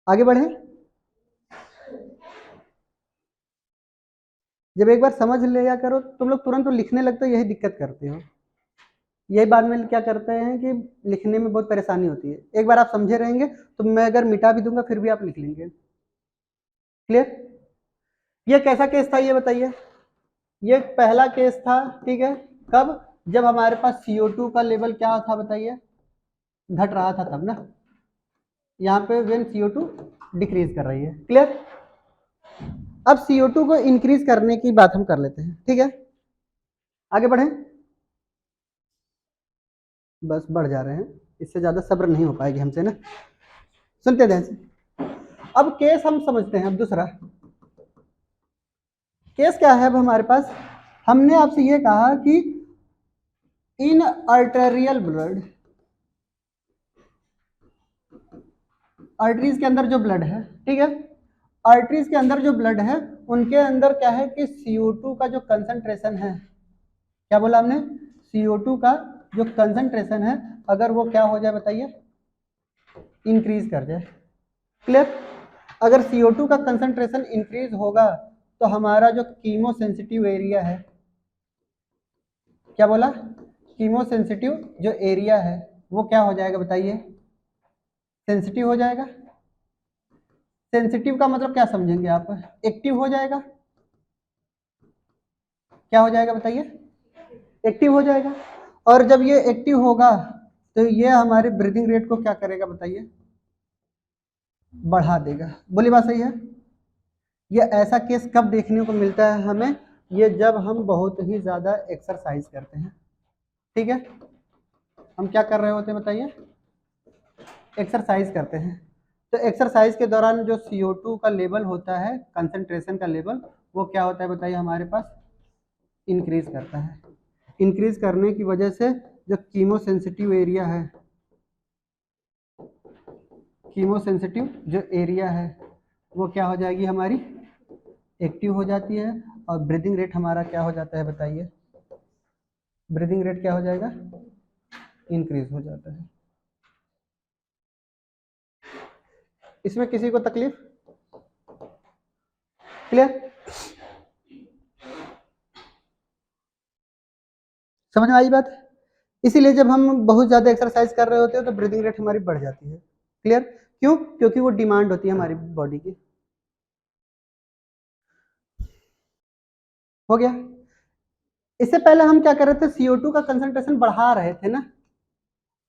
आगे बढ़े। जब एक बार समझ लिया करो तुम लोग तुरंत तो लिखने लगते हो, यही दिक्कत करते हो। यही बाद में क्या करते हैं कि लिखने में बहुत परेशानी होती है। एक बार आप समझे रहेंगे तो मैं अगर मिटा भी दूंगा फिर भी आप लिख लेंगे। क्लियर? ये कैसा केस था ये बताइए? ये पहला केस था, ठीक है। कब? जब हमारे पास CO2 का लेवल क्या था बताइए, घट रहा था तब ना। यहाँ पे व्हेन CO2 डिक्रीज कर रही है। क्लियर? अब CO2 को इंक्रीज करने की बात हम कर लेते हैं, ठीक है। आगे बढ़ें, बस बढ़ जा रहे हैं, इससे ज्यादा सब्र नहीं हो पाएगी हमसे ना। सुनते ध्यान से। अब केस हम समझते हैं। अब दूसरा केस क्या है अब हमारे पास, हमने आपसे ये कहा कि इन आर्टेरियल ब्लड, आर्टरीज के अंदर जो ब्लड है, ठीक है, आर्टरीज के अंदर जो ब्लड है उनके अंदर क्या है कि CO2 का जो कंसंट्रेशन है, क्या बोला हमने, CO2 का जो कंसंट्रेशन है अगर वो क्या हो जाए बताइए, इंक्रीज कर जाए। क्लियर? अगर CO2 का कंसंट्रेशन इंक्रीज होगा तो हमारा जो कीमोसेंसिटिव एरिया है, क्या बोला, कीमोसेंसिटिव जो एरिया है वो क्या हो जाएगा बताइए, सेंसिटिव हो जाएगा। सेंसिटिव का मतलब क्या समझेंगे आप, एक्टिव हो जाएगा। क्या हो जाएगा बताइए, एक्टिव हो जाएगा। और जब ये एक्टिव होगा तो ये हमारे ब्रीदिंग रेट को क्या करेगा बताइए, बढ़ा देगा। बोली बात सही है? ये ऐसा केस कब देखने को मिलता है हमें, ये जब हम बहुत ही ज्यादा एक्सरसाइज करते हैं, ठीक है। हम क्या कर रहे होते हैं बताइए, एक्सरसाइज करते हैं। तो एक्सरसाइज के दौरान जो CO2 का लेवल होता है, कंसंट्रेशन का लेवल, वो क्या होता है बताइए हमारे पास, इंक्रीज करता है। इंक्रीज करने की वजह से जो कीमोसेंसिटिव एरिया है, कीमोसेंसिटिव जो एरिया है वो क्या हो जाएगी हमारी, एक्टिव हो जाती है। और ब्रीदिंग रेट हमारा क्या हो जाता है बताइए, ब्रीदिंग रेट क्या हो जाएगा, इंक्रीज हो जाता है। इसमें किसी को तकलीफ? क्लियर? समझ में आई बात? इसीलिए जब हम बहुत ज्यादा एक्सरसाइज कर रहे होते हैं तो ब्रीदिंग रेट हमारी बढ़ जाती है। क्लियर? क्यों? क्योंकि वो डिमांड होती है हमारी बॉडी की। हो गया। इससे पहले हम क्या कर रहे थे, CO2 का कंसंट्रेशन बढ़ा रहे थे ना।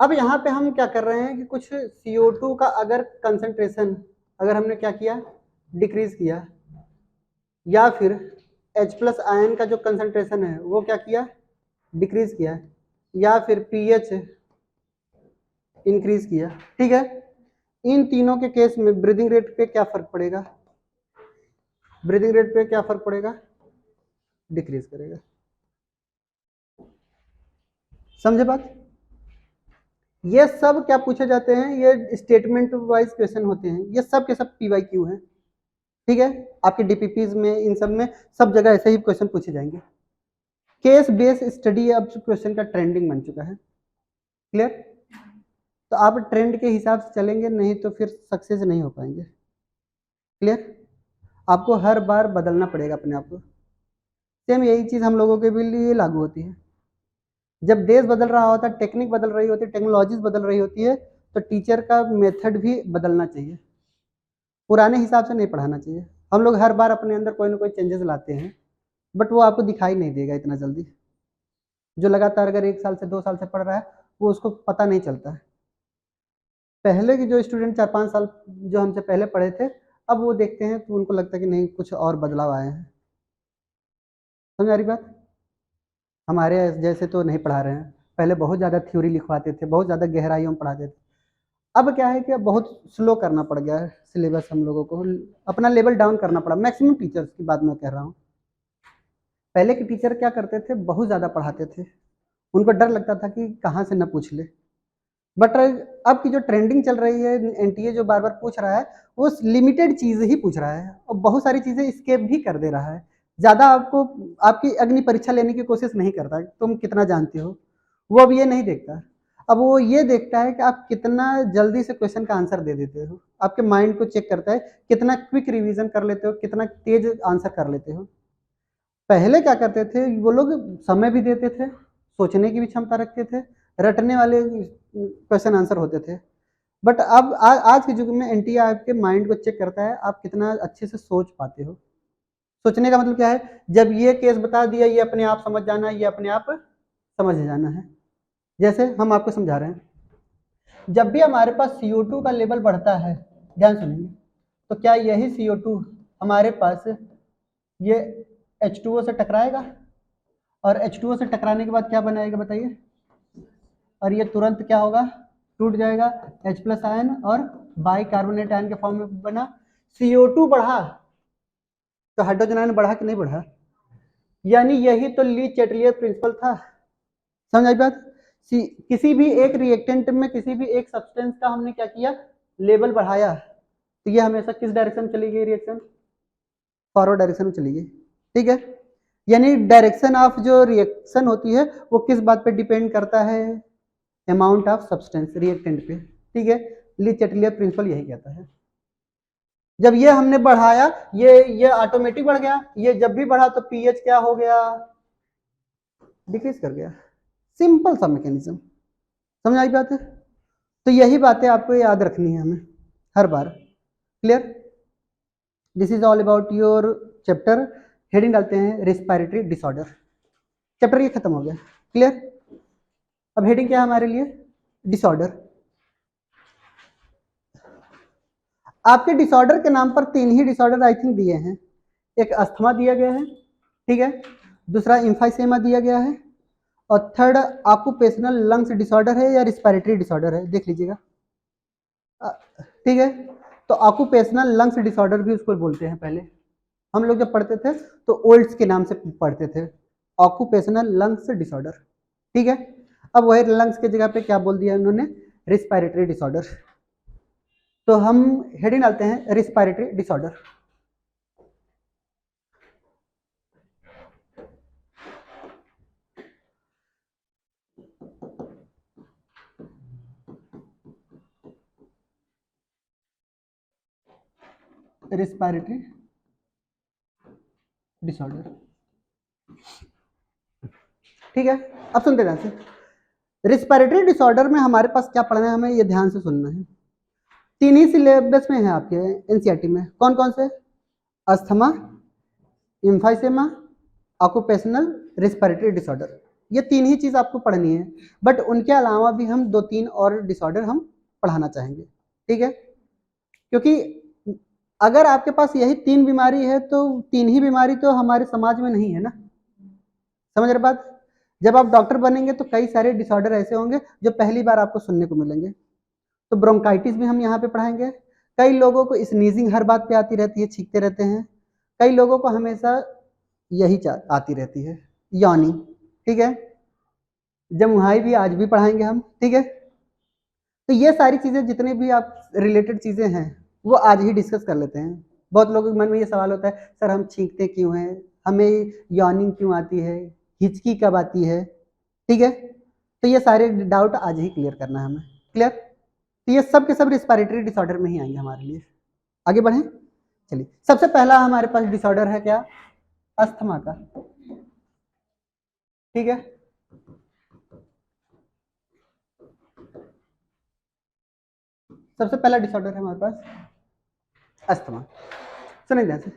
अब यहाँ पे हम क्या कर रहे हैं कि कुछ CO2 का अगर कंसंट्रेशन अगर हमने क्या किया, डिक्रीज किया, या फिर H+ आयन का जो कंसंट्रेशन है वो क्या किया, डिक्रीज किया, या फिर pH इंक्रीज किया, ठीक है। इन तीनों के केस में ब्रीदिंग रेट पे क्या फर्क पड़ेगा, ब्रीदिंग रेट पे क्या फर्क पड़ेगा, डिक्रीज करेगा। समझे बात? ये सब क्या पूछे जाते हैं, ये स्टेटमेंट वाइज क्वेश्चन होते हैं, ये सब के सब PYQ हैं, ठीक है। आपके DPPs में इन सब में सब जगह ऐसे ही क्वेश्चन पूछे जाएंगे। केस बेस्ड स्टडी अब क्वेश्चन का ट्रेंडिंग बन चुका है। क्लियर? तो आप ट्रेंड के हिसाब से चलेंगे, नहीं तो फिर सक्सेस नहीं हो पाएंगे। क्लियर? आपको हर बार बदलना पड़ेगा अपने आप को। सेम यही चीज हम लोगों के लिए लागू होती है। जब देश बदल रहा होता है, टेक्निक बदल रही होती है, टेक्नोलॉजीज बदल रही होती है, तो टीचर का मेथड भी बदलना चाहिए, पुराने हिसाब से नहीं पढ़ाना चाहिए। हम लोग हर बार अपने अंदर कोई ना कोई चेंजेस लाते हैं, बट वो आपको दिखाई नहीं देगा इतना जल्दी। जो लगातार अगर 1 साल से 2 साल से पढ़ रहा है, वो उसको पता नहीं चलता है। पहले के जो स्टूडेंट 4-5 साल जो हमसे पहले पढ़े थे, अब वो देखते हैं तो उनको लगता है कि नहीं, कुछ और बदलाव आए हैं। समझ आ रही बात? हमारे जैसे तो नहीं पढ़ा रहे हैं। पहले बहुत ज़्यादा थ्योरी लिखवाते थे, बहुत ज़्यादा गहराइयों में पढ़ाते थे। अब क्या है कि अब बहुत स्लो करना पड़ गया है सिलेबस, हम लोगों को अपना लेवल डाउन करना पड़ा। मैक्सिमम टीचर्स की बात मैं कह रहा हूँ। पहले के टीचर क्या करते थे, बहुत ज़्यादा पढ़ाते थे, उनको डर लगता था कि कहाँ से न पूछ ले। बट अब की जो ट्रेंडिंग चल रही है, एनटीए जो बार बार पूछ रहा है, वो लिमिटेड चीज़ ही पूछ रहा है और बहुत सारी चीज़ें स्केप भी कर दे रहा है। ज़्यादा आपको आपकी अग्नि परीक्षा लेने की कोशिश नहीं करता तुम कितना जानते हो, वो अब ये नहीं देखता। अब वो ये देखता है कि आप कितना जल्दी से क्वेश्चन का आंसर दे देते हो, आपके माइंड को चेक करता है, कितना क्विक रिवीजन कर लेते हो, कितना तेज आंसर कर लेते हो। पहले क्या करते थे वो लोग, समय भी देते थे, सोचने की भी क्षमता रखते थे, रटने वाले क्वेश्चन आंसर होते थे। बट अब आज के युग में एनटीए आपके माइंड को चेक करता है, आप कितना अच्छे से सोच पाते हो। सोचने का मतलब क्या है, जब ये केस बता दिया, ये अपने आप समझ जाना, ये अपने आप समझ जाना है। जैसे हम आपको समझा रहे हैं, जब भी हमारे पास CO2 का लेवल बढ़ता है, ध्यान सुनिए, तो क्या यही CO2 हमारे पास ये H2O से टकराएगा, और H2O से टकराने के बाद क्या बनाएगा बताइए, और ये तुरंत क्या होगा, टूट जाएगा, H+ आयन और बाइकार्बोनेट आयन के फॉर्म में बना। CO2 बढ़ा तो हाइड्रोजन आयन बढ़ा कि नहीं बढ़ा? यानी यही तो ली चैटलियर प्रिंसिपल था। समझ आई बात? किसी भी एक रिएक्टेंट में, किसी भी एक सब्सटेंस का हमने क्या किया, लेवल बढ़ाया, तो ये हमेशा किस डायरेक्शन में चली गई रिएक्शन? फॉरवर्ड डायरेक्शन में चली गई। ठीक है, यानी डायरेक्शन ऑफ जो रिएक्शन होती है वो किस बात पे डिपेंड करता है? अमाउंट ऑफ सब्सटेंस रिएक्टेंट पे। ठीक है, ली चैटलियर प्रिंसिपल यही कहता है। जब ये हमने बढ़ाया, ये ऑटोमेटिक बढ़ गया, ये जब भी बढ़ा तो पीएच क्या हो गया, डिक्रीज कर गया। सिंपल सा मैकेनिज्म। समझ आई बात है? तो यही बातें आपको याद रखनी है हमें हर बार। Clear? This is all about your chapter. Heading डालते हैं रेस्पिरेटरी डिसऑर्डर। चैप्टर ये खत्म हो गया। क्लियर? अब हेडिंग क्या है हमारे लिए? डिसऑर्डर। आपके डिसऑर्डर के नाम पर 3 ही डिसऑर्डर आई थिंक दिए हैं। एक अस्थमा दिया गया है, ठीक है, दूसरा इम्फाइसेमा दिया गया है, और थर्ड ऑक्यूपेशनल लंग्स डिसऑर्डर है या रिस्पिरेटरी डिसऑर्डर है, देख लीजिएगा। ठीक है, तो ऑक्यूपेशनल लंग्स डिसऑर्डर भी उसको बोलते हैं। पहले हम लोग जब पढ़ते थे तो ओल्ड्स के नाम से पढ़ते थे, ऑक्यूपेशनल लंग्स डिसऑर्डर। ठीक है, अब वही लंग्स की जगह पे क्या बोल दिया उन्होंने, रिस्पिरेटरी डिसऑर्डर। तो हम हेडिंग डालते हैं रिस्पिरेटरी डिसऑर्डर। Respiratory disorder. ठीक है, अब सुनते ध्यान से। रिस्पिरेटरी डिसऑर्डर में हमारे पास क्या पढ़ना है, हमें ये ध्यान से सुनना है। 3 ही सिलेबस में है आपके एनसीईआरटी में। कौन कौन से? Asthma, emphysema, occupational, respiratory disorder. ये 3 ही चीज आपको पढ़नी है, बट उनके अलावा भी हम 2-3 और डिसऑर्डर हम पढ़ाना चाहेंगे। ठीक है, क्योंकि अगर आपके पास यही 3 बीमारी है तो 3 ही बीमारी तो हमारे समाज में नहीं है ना। समझ रहे बात? जब आप डॉक्टर बनेंगे तो कई सारे डिसऑर्डर ऐसे होंगे जो पहली बार आपको सुनने को मिलेंगे। तो ब्रोंकाइटिस भी हम यहाँ पे पढ़ाएंगे। कई लोगों को स्नीजिंग हर बात पे आती रहती है, छींकते रहते हैं। कई लोगों को हमेशा यही आती रहती है, यानी। ठीक है, जमुहाई भी आज भी पढ़ाएंगे हम। ठीक है, तो ये सारी चीजें जितने भी आप रिलेटेड चीजें हैं वो आज ही डिस्कस कर लेते हैं। बहुत लोगों के मन में ये सवाल होता है, सर हम छींकते क्यों हैं, हमें यॉर्निंग क्यों आती है, हिचकी कब आती है? ठीक है, तो ये सारे डाउट आज ही क्लियर करना है हमें। क्लियर? तो ये सब के सब रिस्पिरेटरी डिसऑर्डर में ही आएंगे हमारे लिए। आगे बढ़ें, चलिए। सबसे पहला हमारे पास डिसऑर्डर है क्या? अस्थमा का। ठीक है, सबसे पहला डिसऑर्डर है हमारे पास अस्थमा। सुनिए ध्यान से,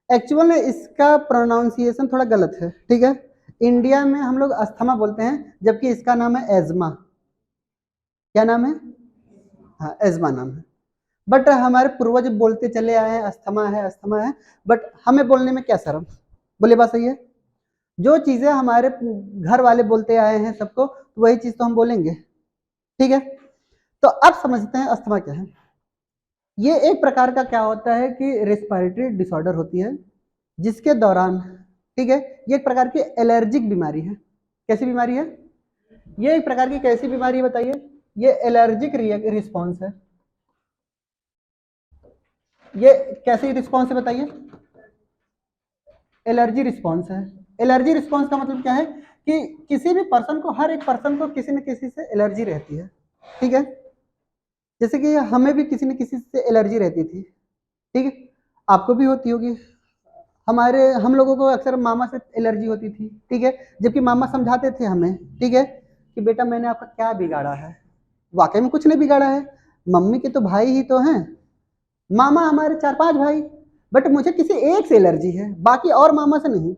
एक्चुअल में इसका प्रोनाउंसिएशन थोड़ा गलत है, ठीक है। इंडिया में हम लोग अस्थमा बोलते हैं, जबकि इसका नाम है एज्मा। क्या नाम है? हाँ, एज्मा नाम है। बट हमारे पूर्वज बोलते चले आए हैं अस्थमा है, अस्थमा है, बट हमें बोलने में क्या शर्म? बोले बात सही है। जो चीजें हमारे घर वाले बोलते आए हैं सबको, तो वही चीज तो हम बोलेंगे, ठीक है। तो अब समझते हैं अस्थमा क्या है। ये एक प्रकार का क्या होता है कि रेस्पिरेटरी डिसऑर्डर होती है, जिसके दौरान, ठीक है, ये एक प्रकार की एलर्जिक बीमारी है। कैसी बीमारी है ये? एक प्रकार की कैसी बीमारी है बताइए? ये एलर्जिक रिस्पॉन्स है। ये कैसी रिस्पॉन्स है बताइए? एलर्जी रिस्पॉन्स है। एलर्जी रिस्पॉन्स का मतलब क्या है कि किसी भी पर्सन को, हर एक पर्सन को किसी न किसी से एलर्जी रहती है, ठीक है। जैसे कि हमें भी किसी न किसी से एलर्जी रहती थी, ठीक है, आपको भी होती होगी। हम लोगों को अक्सर मामा से एलर्जी होती थी, ठीक है, जबकि मामा समझाते थे हमें, ठीक है, कि बेटा मैंने आपका क्या बिगाड़ा है। वाकई में कुछ नहीं बिगाड़ा है, मम्मी के तो भाई ही तो हैं, मामा हमारे 4-5 भाई, बट मुझे किसी एक से एलर्जी है, बाकी और मामा से नहीं।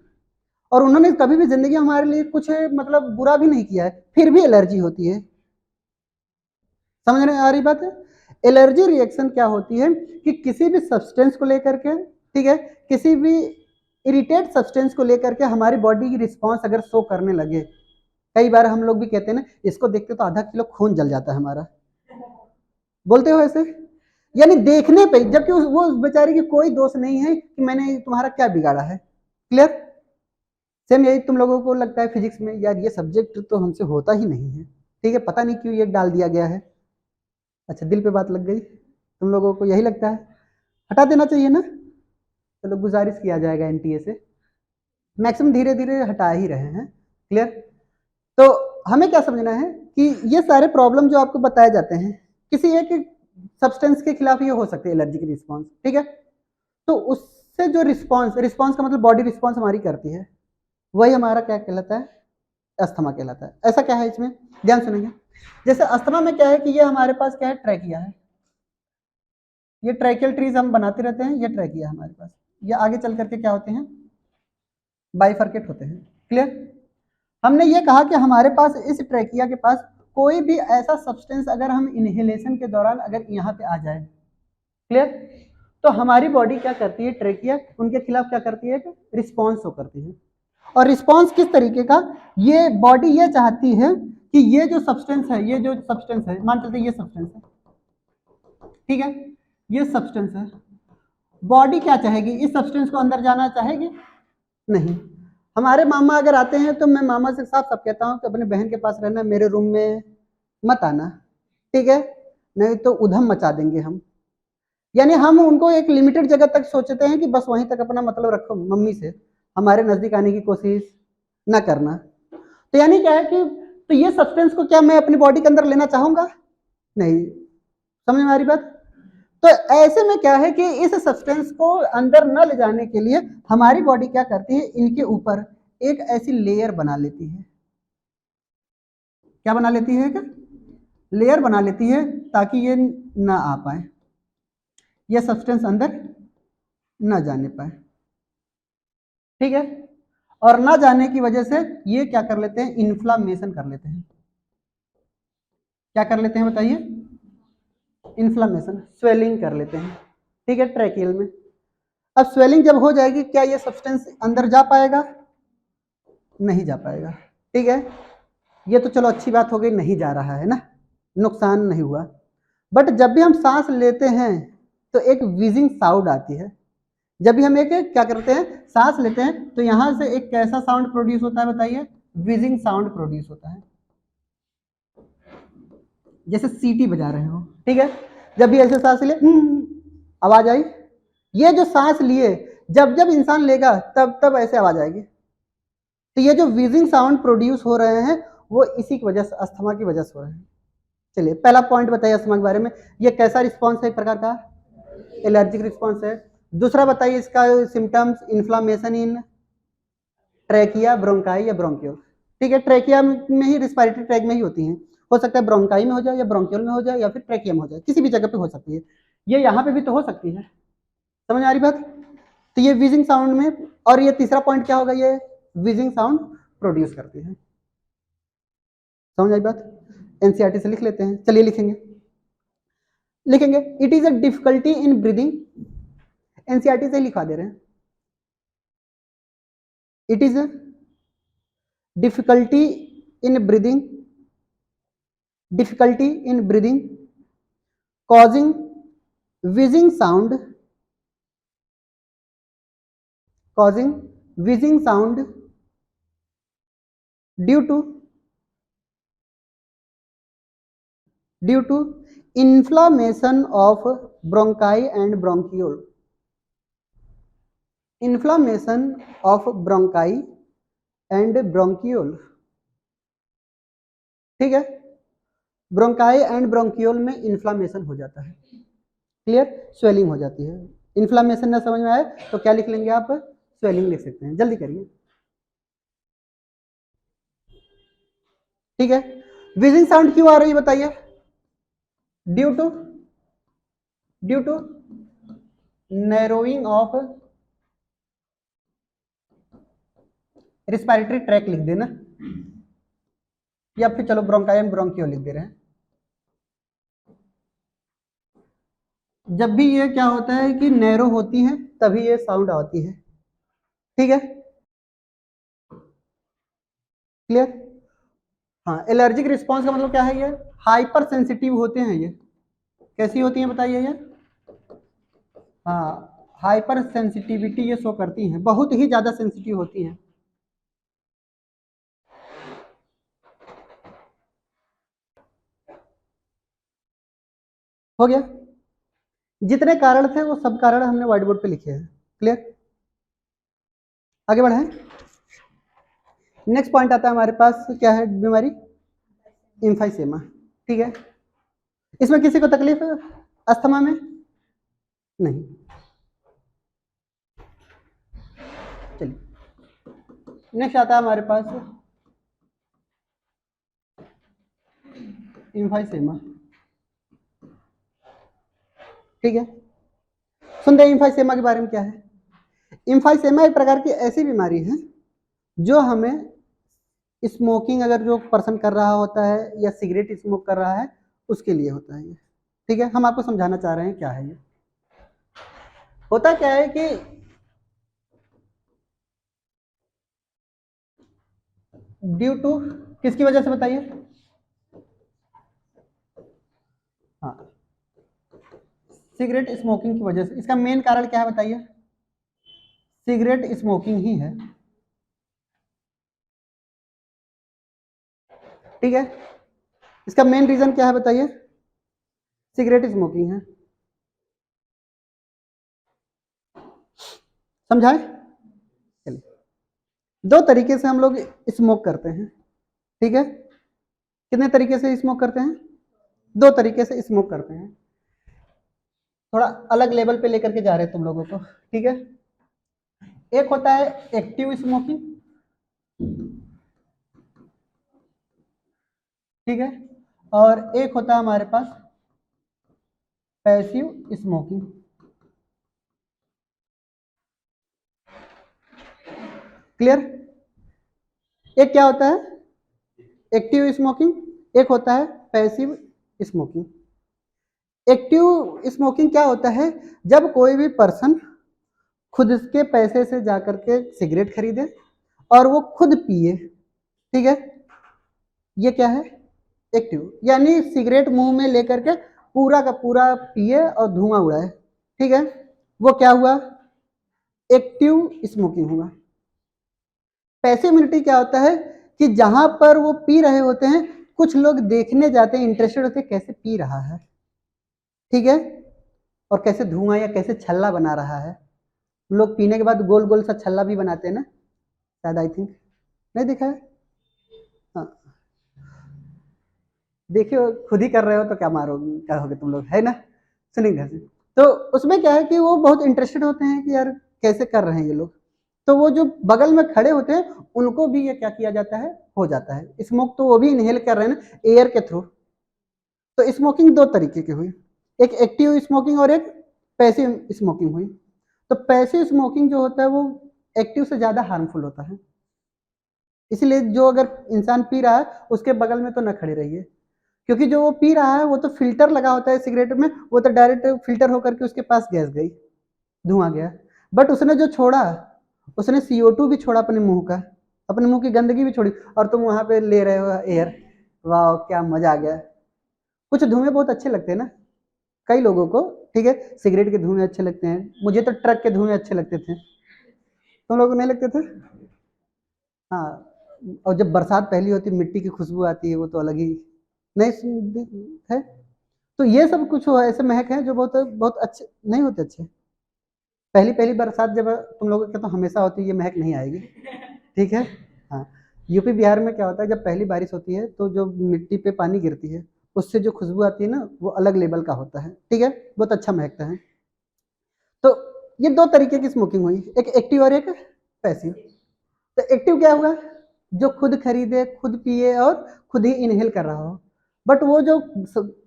और उन्होंने कभी भी जिंदगी हमारे लिए कुछ मतलब बुरा भी नहीं किया है, फिर भी एलर्जी होती है। समझ में आ रही बात है? एलर्जी रिएक्शन क्या होती है कि किसी भी सब्सटेंस को लेकर के, ठीक है, किसी भी इरिटेट सब्सटेंस को लेकर के हमारी बॉडी की रिस्पॉन्स अगर शो करने लगे। कई बार हम लोग भी कहते हैं ना, इसको देखते तो आधा किलो खून जल जाता है हमारा, बोलते हो ऐसे, यानी देखने पे, जबकि वो बेचारे की कोई दोष नहीं है कि मैंने तुम्हारा क्या बिगाड़ा है। क्लियर? सेम यही तुम लोगों को लगता है फिजिक्स में, यार ये सब्जेक्ट तो हमसे होता ही नहीं है, ठीक है, पता नहीं क्यों ये डाल दिया गया है। अच्छा, दिल पे बात लग गई, तुम लोगों को यही लगता है, हटा देना चाहिए ना। चलो गुजारिश किया जाएगा एनटीए से, मैक्सिमम धीरे धीरे हटा ही रहे हैं। क्लियर? तो हमें क्या समझना है कि ये सारे प्रॉब्लम जो आपको बताए जाते हैं, किसी एक सब्सटेंस के खिलाफ ये हो सकते हैं एलर्जी की रिस्पॉन्स, ठीक है। तो उससे जो रिस्पॉन्स, रिस्पॉन्स का मतलब बॉडी रिस्पॉन्स हमारी करती है, वही हमारा क्या कहलाता है? अस्थमा कहलाता है। ऐसा क्या है इसमें, ध्यान सुनेंगे। जैसे अस्थमा में क्या है कि ये हमारे पास क्या है, ट्रैकिया है। ये ट्रैकियल ट्रीज हम बनाते रहते हैं, ये ट्रैकिया हमारे पास, ये आगे चल करके क्या होते हैं, बाइफर्केट होते हैं। क्लियर? हमने ये कहा कि हमारे पास इस ट्रैकिया के पास कोई भी ऐसा सब्सटेंस अगर हम इनहेलेशन के दौरान अगर यहाँ पे आ जाए, क्लियर, तो हमारी बॉडी क्या करती है, ट्रैकिया उनके खिलाफ क्या करती है, रिस्पॉन्स शो करती है। और रिस्पॉन्स किस तरीके का, ये बॉडी ये चाहती है कि ये जो सब्सटेंस है, ये जो सब्सटेंस है, मान चलते ये सब्सटेंस है, ठीक है, ये सब्सटेंस है, बॉडी क्या चाहेगी, इस सब्सटेंस को अंदर जाना चाहेगी? नहीं। हमारे मामा अगर आते हैं तो मैं मामा से साफ साफ कहता हूँ कि अपने बहन के पास रहना, मेरे रूम में मत आना, ठीक है, नहीं तो उधम मचा देंगे हम। यानी हम उनको एक लिमिटेड जगह तक सोचते हैं कि बस वहीं तक अपना मतलब रखो, मम्मी से हमारे नजदीक आने की कोशिश ना करना। तो यानी क्या है कि तो ये सब्सटेंस को क्या मैं अपनी बॉडी के अंदर लेना चाहूंगा? नहीं। समझ में आ रही बात? तो ऐसे में क्या है कि इस सब्सटेंस को अंदर न ले जाने के लिए हमारी बॉडी क्या करती है, इनके ऊपर एक ऐसी लेयर बना लेती है। क्या बना लेती है? लेयर बना लेती है, ताकि ये ना आ पाए, ये सब्सटेंस अंदर ना जाने पाए, ठीक है। और ना जाने की वजह से ये क्या कर लेते हैं, इन्फ्लामेशन कर लेते हैं। क्या कर लेते हैं बताइए? इन्फ्लामेशन, स्वेलिंग कर लेते हैं, ठीक है, ट्रैकियल में। अब स्वेलिंग जब हो जाएगी, क्या ये सब्सटेंस अंदर जा पाएगा? नहीं जा पाएगा, ठीक है। ये तो चलो अच्छी बात हो गई, नहीं जा रहा है ना, नुकसान नहीं हुआ। बट जब भी हम सांस लेते हैं तो एक व्हीजिंग साउंड आती है। जब भी हम एक क्या करते हैं, सांस लेते हैं, तो यहां से एक कैसा साउंड प्रोड्यूस होता है बताइए? व्हीजिंग साउंड प्रोड्यूस होता है, जैसे सीटी बजा रहे हो, ठीक है। जब भी ऐसे सांस ले आवाज आई, ये जो सांस लिए जब जब इंसान लेगा तब तब ऐसे आवाज आएगी। तो ये जो व्हीजिंग साउंड प्रोड्यूस हो रहे हैं, वो इसी की वजह से, अस्थमा की वजह से हो रहे हैं। चलिए पहला पॉइंट बताइए अस्थमा के बारे में, ये कैसा रिस्पॉन्स है, एक प्रकार का एलर्जिक रिस्पॉन्स है। दूसरा बताइए इसका सिम्टम्स, इन्फ्लामेशन इन ट्रैकिया, ब्रोंकाई या ब्रोंकियल, ठीक है, ट्रैकिया में ही, रिस्पिरेटरी ट्रैक में ही होती हैं। हो सकता है ब्रोंकाई में हो जाए या ब्रोंकियोल में हो जाए या फिर ट्रेकियम हो जाए, किसी भी जगह पे हो सकती है। ये यहाँ पे भी तो हो सकती है, समझ आ रही बात? तो ये विजिंग साउंड में, और ये तीसरा पॉइंट क्या होगा, ये विजिंग साउंड प्रोड्यूस करती है। समझ आई बात? एनसीईआरटी से लिख लेते हैं, चलिए लिखेंगे it is a difficulty in breathing, NCERT से लिखवा दे रहे हैं, it is a difficulty in breathing, difficulty in breathing causing wheezing sound, causing wheezing sound due to inflammation of bronchi and bronchiole, inflammation of bronchi and bronchiole, ठीक है? Bronchi and bronchiole में inflammation हो जाता है, clear? Swelling हो जाती है। Inflammation ना समझ में आए तो क्या लिख लेंगे आप? स्वेलिंग लिख सकते हैं, जल्दी करिए, ठीक है? विजिंग साउंड क्यों आ रही है बताइए? Due to narrowing of respiratory track लिख देना, या फिर चलो ब्रोंकाई एंड ब्रोंकियोल लिख दे रहे हैं। जब भी ये क्या होता है कि नैरो होती है तभी ये साउंड आती है, ठीक है? क्लियर? हाँ, एलर्जिक रिस्पॉन्स का मतलब क्या है? ये हाइपर सेंसिटिव होते हैं। ये कैसी होती हैं बताइए? ये हाँ, हाइपर सेंसिटिविटी ये शो करती हैं, बहुत ही ज्यादा सेंसिटिव होती हैं। हो गया? जितने कारण थे वो सब कारण हमने व्हाइट बोर्ड पे लिखे हैं, क्लियर? आगे बढ़े। नेक्स्ट पॉइंट आता है हमारे पास, क्या है बीमारी? इम्फाइसेमा, ठीक है? इसमें किसी को तकलीफ है अस्थमा में? नहीं। चलिए नेक्स्ट आता है हमारे पास इम्फाइसेमा, ठीक है? सुनते हैं इम्फाइसेमा के बारे में क्या है? इम्फाइसेमा एक प्रकार की ऐसी बीमारी है जो हमें स्मोकिंग अगर जो पर्सन कर रहा होता है या सिगरेट स्मोक कर रहा है उसके लिए होता है ये, ठीक है? हम आपको समझाना चाह रहे हैं क्या है ये। होता क्या है कि ड्यू टू किसकी वजह से बताइए? हाँ, सिगरेट स्मोकिंग की वजह से। इसका मेन कारण क्या है बताइए? सिगरेट स्मोकिंग ही है, ठीक है? इसका मेन रीजन क्या है बताइए? सिगरेट स्मोकिंग है। समझाए? चलिए, दो तरीके से हम लोग स्मोक करते हैं, ठीक है? कितने तरीके से स्मोक करते हैं? दो तरीके से स्मोक करते हैं। थोड़ा अलग लेवल पे लेकर के जा रहे हैं तुम लोगों को, ठीक है? एक होता है एक्टिव स्मोकिंग, ठीक है? और एक होता है हमारे पास पैसिव स्मोकिंग, क्लियर? एक क्या होता है? एक्टिव स्मोकिंग, एक होता है पैसिव स्मोकिंग। एक्टिव स्मोकिंग क्या होता है? जब कोई भी पर्सन खुद के पैसे से जाकर के सिगरेट खरीदे और वो खुद पिए, ठीक है? ये क्या है? एक्टिव, यानी सिगरेट मुंह में लेकर के पूरा का पूरा पिए और धुआं उड़ाए, ठीक है? वो क्या हुआ? एक्टिव स्मोकिंग हुआ। पैसिविटी क्या होता है कि जहां पर वो पी रहे होते हैं कुछ लोग देखने जाते हैं, इंटरेस्टेड होते हैं कैसे पी रहा है, ठीक है? और कैसे धुआं या कैसे छल्ला बना रहा है। लोग पीने के बाद गोल गोल सा छल्ला भी बनाते हैं ना, शायद, आई थिंक नहीं देखा है? हाँ, देखिए खुद ही कर रहे हो तो क्या मारोगे, क्या होगे तुम लोग, है ना? सुनिए से तो उसमें क्या है कि वो बहुत इंटरेस्टेड होते हैं कि यार कैसे कर रहे हैं ये लोग, तो वो जो बगल में खड़े होते हैं उनको भी ये क्या किया जाता है? हो जाता है। स्मोक तो वो भी इनहेल कर रहे हैं ना एयर के थ्रू। तो स्मोकिंग दो तरीके की हुई, एक एक्टिव स्मोकिंग और एक पैसिव स्मोकिंग हुई। तो पैसिव स्मोकिंग जो होता है वो एक्टिव से ज़्यादा हार्मफुल होता है, इसलिए जो अगर इंसान पी रहा है उसके बगल में तो न खड़े रहिए, क्योंकि जो वो पी रहा है वो तो फिल्टर लगा होता है सिगरेट में, वो तो डायरेक्ट फिल्टर होकर के उसके पास गैस गई, धुआं गया। बट उसने जो छोड़ा, उसने CO2 भी छोड़ा अपने मुंह का, अपने मुंह की गंदगी भी छोड़ी, और तुम वहां पे ले रहे हो एयर। वाह क्या मजा आ गया। कुछ धुएं बहुत अच्छे लगते हैं ना कई लोगों को, ठीक है, सिगरेट के धुएं अच्छे लगते हैं, मुझे तो ट्रक के धुएं अच्छे लगते थे, तुम लोगों को नहीं लगते थे? हाँ, और जब बरसात पहली होती मिट्टी की खुशबू आती है वो तो अलग ही नहीं है। तो ये सब कुछ ऐसे महक हैं जो बहुत बहुत अच्छे नहीं होते अच्छे। पहली पहली बरसात जब तुम लोगों के तो हमेशा होती है, ये महक नहीं आएगी, ठीक है। हाँ, यूपी बिहार में क्या होता है जब पहली बारिश होती है तो जो मिट्टी पे पानी गिरती है उससे जो खुशबू आती है ना वो अलग लेवल का होता है, ठीक है, बहुत अच्छा महकता है। तो ये दो तरीके की स्मोकिंग हुई, एक एक्टिव और एक पैसिव। तो एक्टिव क्या हुआ, जो खुद खरीदे, खुद पिए और खुद ही इनहेल कर रहा हो। बट वो जो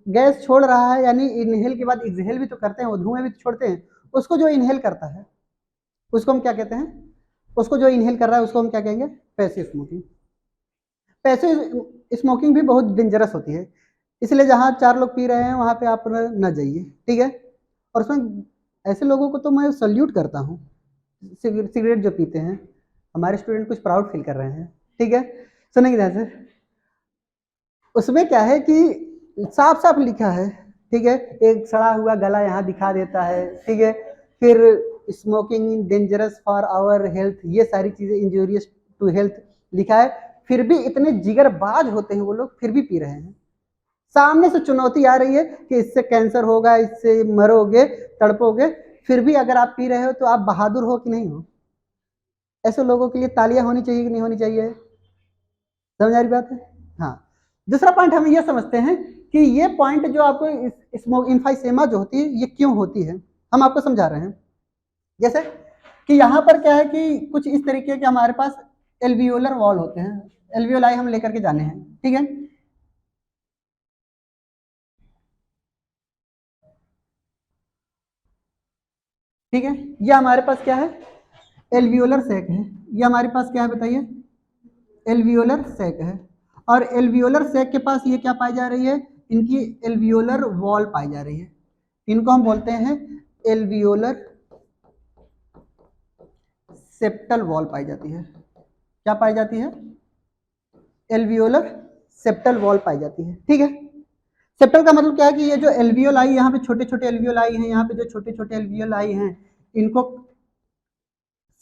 गैस छोड़ रहा है, यानी इनहेल के बाद एक्सहेल भी तो करते हैं, वो धुएं भी तो छोड़ते हैं, उसको जो इनहेल करता है उसको हम क्या कहते हैं, उसको जो इनहेल कर रहा है उसको हम क्या कहेंगे, पैसिव स्मोकिंग। पैसिव स्मोकिंग भी बहुत डेंजरस होती है, इसलिए जहाँ 4 लोग पी रहे हैं वहाँ पे आप न जाइए, ठीक है। और उसमें ऐसे लोगों को तो मैं सल्यूट करता हूँ, सिगरेट जो पीते हैं। हमारे स्टूडेंट कुछ प्राउड फील कर रहे हैं, ठीक है, सुनेंगे ध्यान से। उसमें क्या है कि साफ साफ लिखा है, ठीक है, एक सड़ा हुआ गला यहाँ दिखा देता है, ठीक है, फिर smoking dangerous for our health, ये सारी चीजें इंजूरियस टू हेल्थ लिखा है, फिर भी इतने जिगरबाज होते हैं वो लोग, फिर भी पी रहे हैं। सामने से चुनौती आ रही है कि इससे कैंसर होगा, इससे मरोगे, तड़पोगे, फिर भी अगर आप पी रहे हो तो आप बहादुर हो कि नहीं हो। ऐसे लोगों के लिए तालियां होनी चाहिए कि नहीं होनी चाहिए, समझ आ रही बात है। हाँ, दूसरा पॉइंट हम ये समझते हैं कि ये पॉइंट जो आपको स्मोक इम्फाइसेमा जो होती है ये क्यों होती है, हम आपको समझा रहे हैं। जैसे कि यहाँ पर क्या है कि कुछ इस तरीके के हमारे पास एल्वियोलर वॉल होते हैं, एल्वियोलाई हम लेकर के जाने हैं, ठीक है। ठीक है, ये हमारे पास क्या है, एल्वियोलर सैक है। ये हमारे पास क्या है बताइए, एल्वियोलर सैक है। और एल्वियोलर सैक के पास ये क्या पाई जा रही है, इनकी एल्वियोलर वॉल पाई जा रही है, इनको हम बोलते हैं एल्वियोलर सेप्टल वॉल पाई जाती है। क्या पाई जाती है, एल्वियोलर सेप्टल वॉल पाई जाती है, ठीक है। सेप्टल का मतलब क्या है कि ये जो एल्वियोलाई, यहाँ पे छोटे छोटे एल्वियोलाई हैं, यहाँ पे जो छोटे छोटे एल्वियोलाई हैं, इनको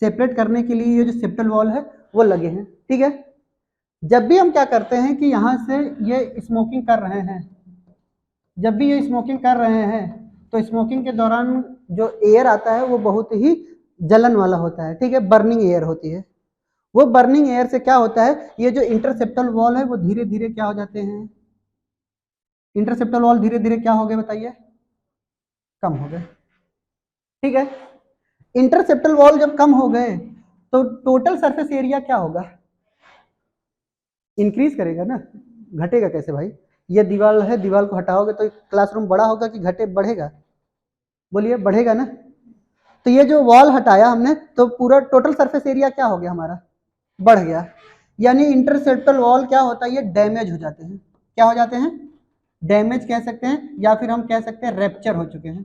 सेपरेट करने के लिए ये जो सेप्टल वॉल है वो लगे हैं, ठीक है। जब भी हम क्या करते हैं कि यहाँ से ये स्मोकिंग कर रहे हैं, जब भी ये स्मोकिंग कर रहे हैं तो स्मोकिंग के दौरान जो एयर आता है वो बहुत ही जलन वाला होता है, ठीक है, बर्निंग एयर होती है। वो बर्निंग एयर से क्या होता है, ये जो इंटरसेप्टल वॉल है वो धीरे धीरे क्या हो जाते हैं, इंटरसेप्टल वॉल धीरे धीरे क्या हो गए बताइए, कम हो गए, ठीक है। इंटरसेप्टल वॉल जब कम हो गए तो टोटल सरफेस एरिया क्या होगा, इंक्रीज करेगा ना, घटेगा कैसे भाई। ये दीवार है, दीवार को हटाओगे तो क्लासरूम बड़ा होगा कि घटे बढ़ेगा, बोलिए बढ़ेगा ना। तो ये जो वॉल हटाया हमने तो पूरा टोटल सरफेस एरिया क्या हो गया हमारा, बढ़ गया। यानी इंटरसेप्टल वॉल क्या होता है, ये डैमेज हो जाते हैं, क्या हो जाते हैं, डैमेज कह सकते हैं, या फिर हम कह सकते हैं रैप्चर हो चुके हैं,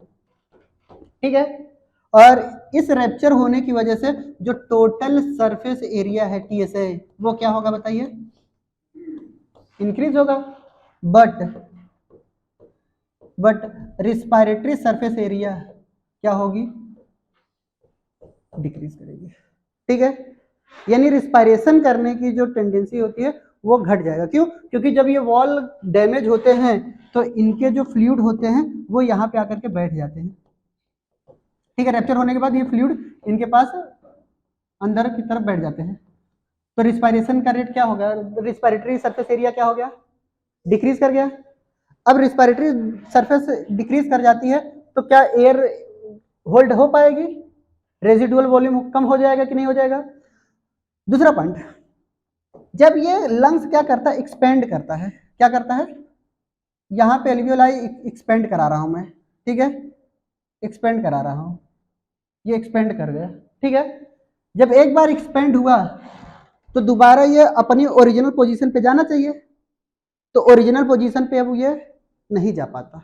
ठीक है। और इस रैप्चर होने की वजह से जो टोटल सरफेस एरिया है TSA वो क्या होगा बताइए, इंक्रीज होगा। बट रिस्पायरेटरी सरफेस एरिया क्या होगी, डिक्रीज करेगी, ठीक है। यानी रिस्पायरेशन करने की जो टेंडेंसी होती है वो घट जाएगा, क्यों, क्योंकि जब ये वॉल डैमेज होते हैं तो इनके जो फ्लूइड होते हैं वो यहाँ पे आकर के बैठ जाते हैं, ठीक है। रैप्चर होने के बाद ये फ्लूइड इनके पास अंदर की तरफ बैठ जाते हैं, तो रिस्पायरेशन का रेट क्या होगा, रिस्पायरेटरी सरफेस एरिया क्या हो गया, डिक्रीज कर गया। अब रिस्पायरेटरी सरफेस डिक्रीज कर जाती है तो क्या एयर होल्ड हो पाएगी, रेजिडुअल वॉल्यूम कम हो जाएगा कि नहीं हो जाएगा। दूसरा पॉइंट, जब ये लंग्स क्या करता है, एक्सपेंड करता है, क्या करता है, यहाँ पे एल्वियोलाई एक्सपेंड करा रहा हूँ मैं, ठीक है, एक्सपेंड करा रहा हूँ, ये एक्सपेंड कर गया, ठीक है। जब एक बार एक्सपेंड हुआ तो दोबारा ये अपनी ओरिजिनल पोजीशन पे जाना चाहिए, तो ओरिजिनल पोजीशन पे अब ये नहीं जा पाता,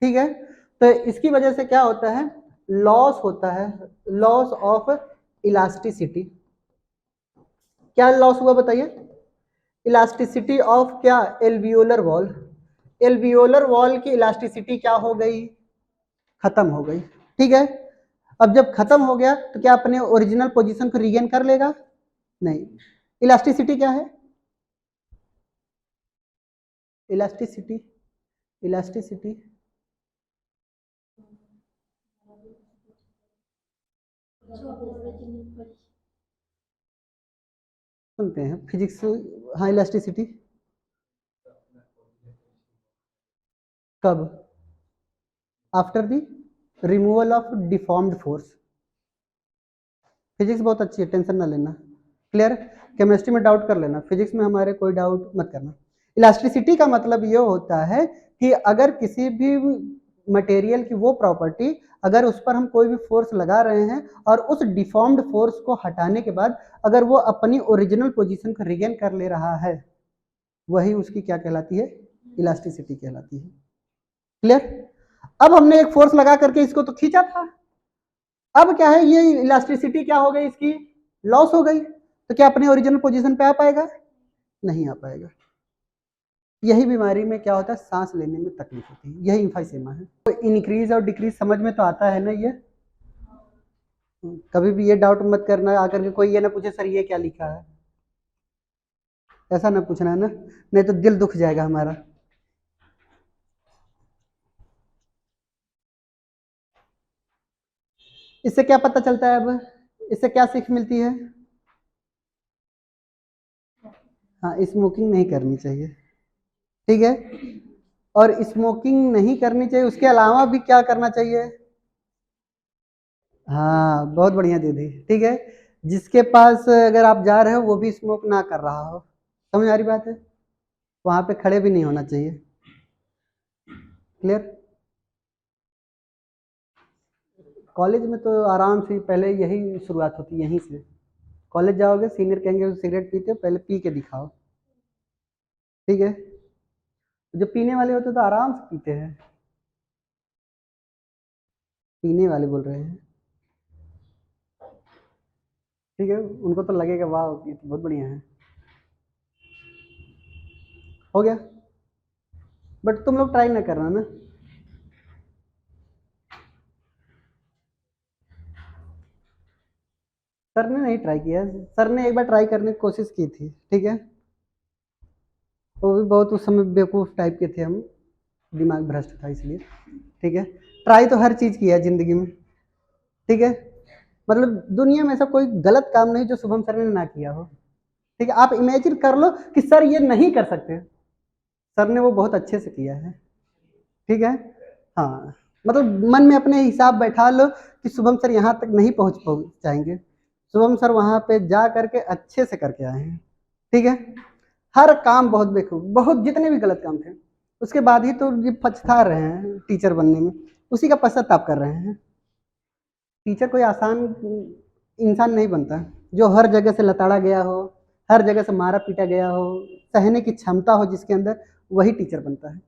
ठीक है। तो इसकी वजह से क्या होता है, लॉस होता है, लॉस ऑफ इलास्टिसिटी। क्या लॉस हुआ बताइए, इलास्टिसिटी ऑफ क्या, एल्वियोलर वॉल। एल्वियोलर वॉल की इलास्टिसिटी क्या हो गई, खत्म हो गई, ठीक है। अब जब खत्म हो गया तो क्या अपने ओरिजिनल पोजीशन को रीगेन कर लेगा, नहीं। इलास्टिसिटी क्या है, इलास्टिसिटी, इलास्टिसिटी सुनते हैं फिजिक्स, हाँ इलास्टिसिटी कब, after the removal of deformed force. Physics बहुत अच्छी है, टेंशन ना लेना, क्लियर। केमिस्ट्री में डाउट कर लेना, फिजिक्स में हमारे कोई डाउट मत करना। इलास्टिसिटी का मतलब ये होता है कि अगर किसी भी मटेरियल की वो प्रॉपर्टी, अगर उस पर हम कोई भी फोर्स लगा रहे हैं और उस डिफॉर्म्ड फोर्स को हटाने के बाद अगर वो अपनी ओरिजिनल पोजीशन को रिगेन कर ले रहा है, वही उसकी क्या कहलाती है, इलास्टिसिटी कहलाती है, क्लियर। अब हमने एक फोर्स लगा करके इसको तो खींचा था, अब क्या है, ये इलास्टिसिटी क्या हो गई, इसकी लॉस हो गई, तो क्या अपने ओरिजिनल पोजीशन पे आ पाएगा, नहीं आ पाएगा। यही बीमारी में क्या होता है, सांस लेने में तकलीफ होती है, यही इम्फाइसेमा है। तो इंक्रीज और डिक्रीज समझ में तो आता है ना ये, कभी भी ये डाउट मत करना आकर के कोई ये ना पूछे सर ये क्या लिखा है, ऐसा ना पूछना है ना, नहीं तो दिल दुख जाएगा हमारा। इससे क्या पता चलता है, अब इससे क्या सीख मिलती है, हाँ स्मोकिंग नहीं करनी चाहिए, ठीक है। और स्मोकिंग नहीं करनी चाहिए, उसके अलावा भी क्या करना चाहिए, हाँ बहुत बढ़िया दीदी, ठीक है। जिसके पास अगर आप जा रहे हो वो भी स्मोक ना कर रहा हो, समझ आ रही बात है, वहां पे खड़े भी नहीं होना चाहिए, क्लियर। कॉलेज में तो आराम से पहले यही शुरुआत होती है, यहीं से कॉलेज जाओगे सीनियर कहेंगे सिगरेट पीते हो, पहले पी के दिखाओ, ठीक है। जो पीने वाले होते तो आराम से पीते हैं, पीने वाले बोल रहे हैं, ठीक है, उनको तो लगेगा वाह ये तो बहुत बढ़िया है, हो गया। बट तुम लोग ट्राई ना करना ना, सर ने नहीं ट्राई किया, सर ने एक बार ट्राई करने की कोशिश की थी, ठीक है, वो भी बहुत उस समय बेवकूफ़ टाइप के थे हम, दिमाग भ्रष्ट था इसलिए, ठीक है। ट्राई तो हर चीज़ किया है ज़िंदगी में, ठीक है, मतलब दुनिया में ऐसा कोई गलत काम नहीं जो शुभम सर ने ना किया हो, ठीक है। आप इमेजिन कर लो कि सर ये नहीं कर सकते, सर ने वो बहुत अच्छे से किया है, ठीक है। हाँ मतलब मन में अपने हिसाब बैठा लो कि शुभम सर यहाँ तक नहीं पहुँच जाएंगे, शुभम सर वहाँ पे जा करके अच्छे से करके आए हैं, ठीक है। हर काम बहुत बेखूब, बहुत जितने भी गलत काम थे उसके बाद ही तो ये पछता रहे हैं टीचर बनने में, उसी का पश्चाताप कर रहे हैं। टीचर कोई आसान इंसान नहीं बनता, जो हर जगह से लताड़ा गया हो, हर जगह से मारा पीटा गया हो, सहने की क्षमता हो जिसके अंदर, वही टीचर बनता है।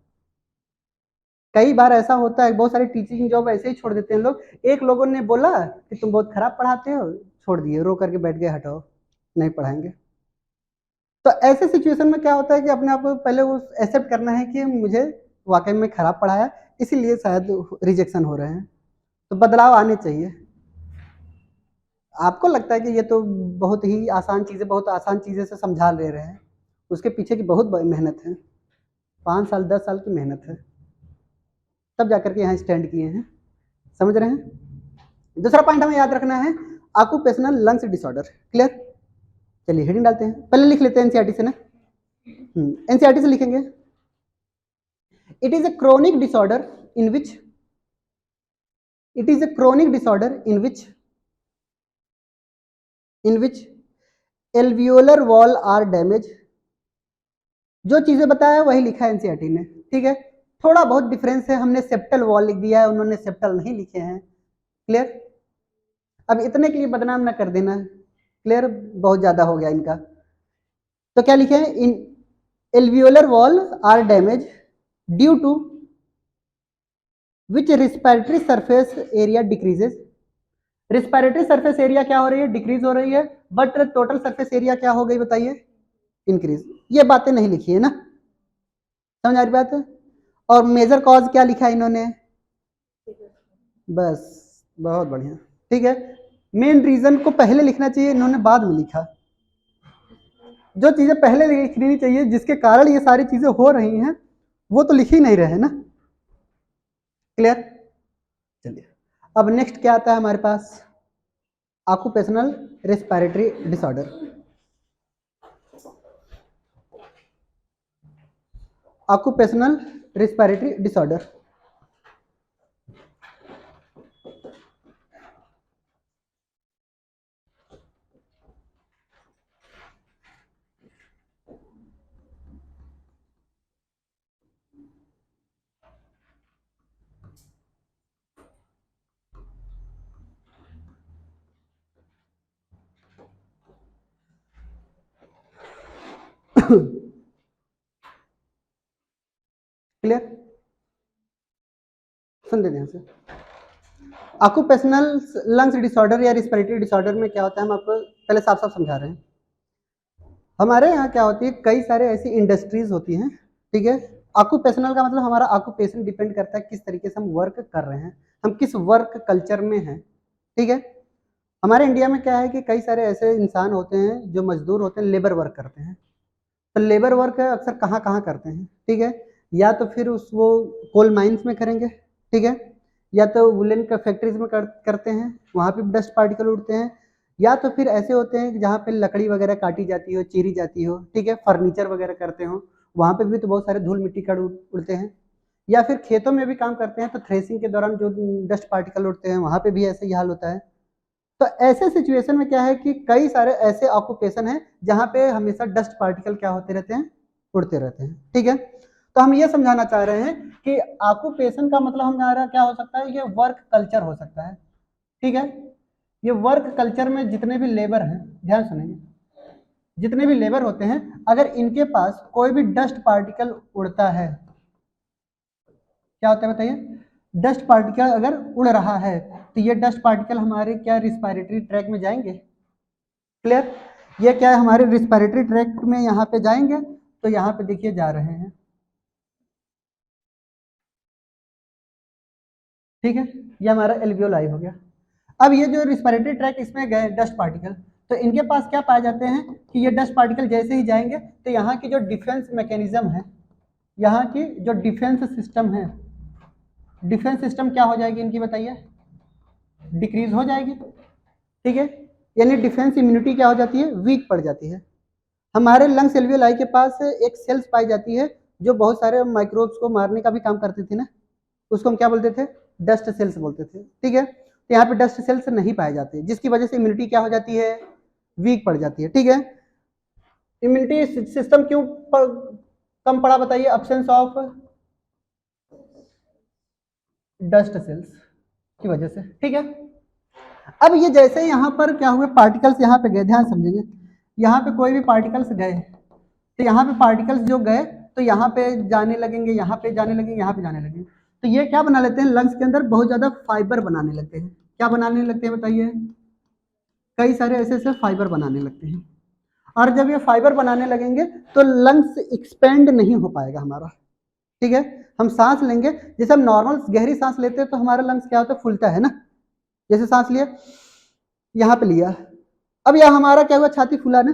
कई बार ऐसा होता है, बहुत सारे टीचिंग जॉब ऐसे ही छोड़ देते हैं लोग, एक लोगों ने बोला कि तुम बहुत खराब पढ़ाते हो, छोड़ दिए, रो करके बैठ गए, हटाओ नहीं पढ़ाएंगे। तो ऐसे सिचुएशन में क्या होता है कि अपने आप को पहले वो एक्सेप्ट करना है कि मुझे वाकई में खराब पढ़ाया, इसीलिए शायद रिजेक्शन हो रहे हैं, तो बदलाव आने चाहिए। आपको लगता है कि ये तो बहुत ही आसान चीज़ें, बहुत आसान चीज़ें से समझा ले रहे हैं, उसके पीछे की बहुत बड़ी मेहनत है, 5 साल 10 साल की मेहनत है, तब जाकर के यहाँ स्टैंड किए हैं, समझ रहे हैं। दूसरा पॉइंट हमें याद रखना है, ऑक्यूपेशनल लंग्स डिसऑर्डर, क्लियर। चलिए हेडिंग डालते हैं, पहले लिख लेते हैं एनसीईआरटी से ना, एनसीईआरटी से लिखेंगे, it is a chronic disorder in which, it is a chronic disorder in which alveolar wall are damage, जो चीजें बताया वही लिखा है एनसीईआरटी ने, ठीक है। थोड़ा बहुत डिफरेंस है, हमने सेप्टल वॉल लिख दिया है, उन्होंने सेप्टल नहीं लिखे हैं। क्लियर? अब इतने के लिए बदनाम ना कर देना, क्लियर? बहुत ज्यादा हो गया इनका। तो क्या लिखे हैं? In alveolar wall are damage due to which respiratory surface area decreases. Respiratory surface area क्या हो रही है? डिक्रीज हो रही है, बट टोटल सरफेस एरिया क्या हो गई बताइए? इंक्रीज। ये बातें नहीं लिखी है ना, समझ आ रही बात है? और मेजर कॉज क्या लिखा है इन्होंने? बस, बहुत बढ़िया, ठीक है। मेन रीजन को पहले लिखना चाहिए, इन्होंने बाद में लिखा। जो चीजें पहले लिखनी चाहिए, जिसके कारण ये सारी चीजें हो रही हैं, वो तो लिख ही नहीं रहे ना। क्लियर? चलिए, अब नेक्स्ट क्या आता है हमारे पास? Occupational respiratory disorder. Occupational respiratory disorder. Clear? सुन देते हैं से। ऑक्यूपेशनल लंग्स डिसऑर्डर या रिस्पिरेटरी डिसऑर्डर में क्या होता है, हम आपको पहले साफ साफ समझा रहे हैं। हमारे यहाँ क्या होती है, कई सारे ऐसी इंडस्ट्रीज होती हैं, ठीक है। ऑक्यूपेशनल का मतलब हमारा ऑक्यूपेशन डिपेंड करता है किस तरीके से हम वर्क कर रहे हैं, हम किस वर्क कल्चर में हैं, ठीक है। हमारे इंडिया में क्या है कि कई सारे ऐसे इंसान होते हैं जो मजदूर होते हैं, लेबर वर्क करते हैं। तो लेबर वर्क अक्सर कहाँ कहाँ करते हैं, ठीक है। या तो फिर उस वो कोल माइंस में करेंगे, ठीक है, या तो वुलन का फैक्ट्रीज में करते हैं, वहाँ पे डस्ट पार्टिकल उड़ते हैं। या तो फिर ऐसे होते हैं जहाँ पे लकड़ी वगैरह काटी जाती हो, चीरी जाती हो, ठीक है, फर्नीचर वगैरह करते हो, वहाँ पे भी तो बहुत सारे धूल मिट्टी कण उड़ते हैं। या फिर खेतों में भी काम करते हैं, तो थ्रेसिंग के दौरान जो डस्ट पार्टिकल उड़ते हैं, वहाँ पे भी ऐसे ही हाल होता है। तो ऐसे सिचुएशन में क्या है कि कई सारे ऐसे ऑक्यूपेशन हैं जहाँ पे हमेशा डस्ट पार्टिकल क्या होते रहते हैं? उड़ते रहते हैं, ठीक है। तो हम ये समझाना चाह रहे हैं कि ऑक्यूपेशन का मतलब हमारा क्या हो सकता है? ये वर्क कल्चर हो सकता है, ठीक है। ये वर्क कल्चर में जितने भी लेबर हैं, ध्यान सुनेंगे, जितने भी लेबर होते हैं, अगर इनके पास कोई भी डस्ट पार्टिकल उड़ता है, क्या होता है बताइए? डस्ट पार्टिकल अगर उड़ रहा है, तो ये डस्ट पार्टिकल हमारे क्या रिस्पिरेटरी ट्रैक में जाएंगे? क्लियर? ये क्या है, हमारे रिस्पिरेटरी ट्रैक में यहाँ पे जाएंगे, तो यहाँ पे देखिए जा रहे हैं, ठीक है। ये हमारा एल्वियोलाई हो गया। अब ये जो रिस्पिरेटरी ट्रैक इसमें गए डस्ट पार्टिकल, तो इनके पास क्या पाए जाते हैं कि ये डस्ट पार्टिकल जैसे ही जाएंगे, तो यहाँ की जो डिफेंस मैकेनिज्म है, यहाँ की जो डिफेंस सिस्टम है, डिफेंस सिस्टम क्या हो जाएगी इनकी बताइए? डिक्रीज हो जाएगी, ठीक है। यानी डिफेंस इम्यूनिटी क्या हो जाती है? वीक पड़ जाती है। हमारे लंग्स एल्वियोलाई के पास एक सेल्स पाई जाती है जो बहुत सारे माइक्रोब्स को मारने का भी काम करती थी ना, उसको हम क्या बोलते थे? डस्ट सेल्स बोलते थे, ठीक है। तो यहाँ पे डस्ट सेल्स नहीं पाए जाते, जिसकी वजह से इम्यूनिटी क्या हो जाती है? वीक पड़ जाती है, ठीक है। इम्यूनिटी सिस्टम क्यों कम पड़ा बताइए? अब्सेंस ऑफ डस्ट सेल्स की वजह से, ठीक है। अब ये जैसे यहाँ पर क्या हुए, पार्टिकल्स यहाँ पे गए, ध्यान समझेंगे, यहाँ पे कोई भी पार्टिकल्स गए, तो यहाँ पे पार्टिकल्स जो गए, तो यहाँ पे जाने लगेंगे, यहाँ पे जाने लगेंगे, यहाँ पे जाने लगेंगे, तो ये क्या बना लेते हैं? लंग्स के अंदर बहुत ज्यादा फाइबर बनाने लगते हैं। क्या बनाने लगते हैं बताइए? कई सारे ऐसे ऐसे फाइबर बनाने लगते हैं। और जब ये फाइबर बनाने लगेंगे, तो लंग्स एक्सपेंड नहीं हो पाएगा हमारा, ठीक है। हम सांस लेंगे, जैसे हम नॉर्मल गहरी सांस लेते हैं, तो हमारा लंग्स क्या होता है? फूलता है ना। जैसे सांस लिया, यहाँ पे लिया, अब यह हमारा क्या हुआ? छाती फूला ना।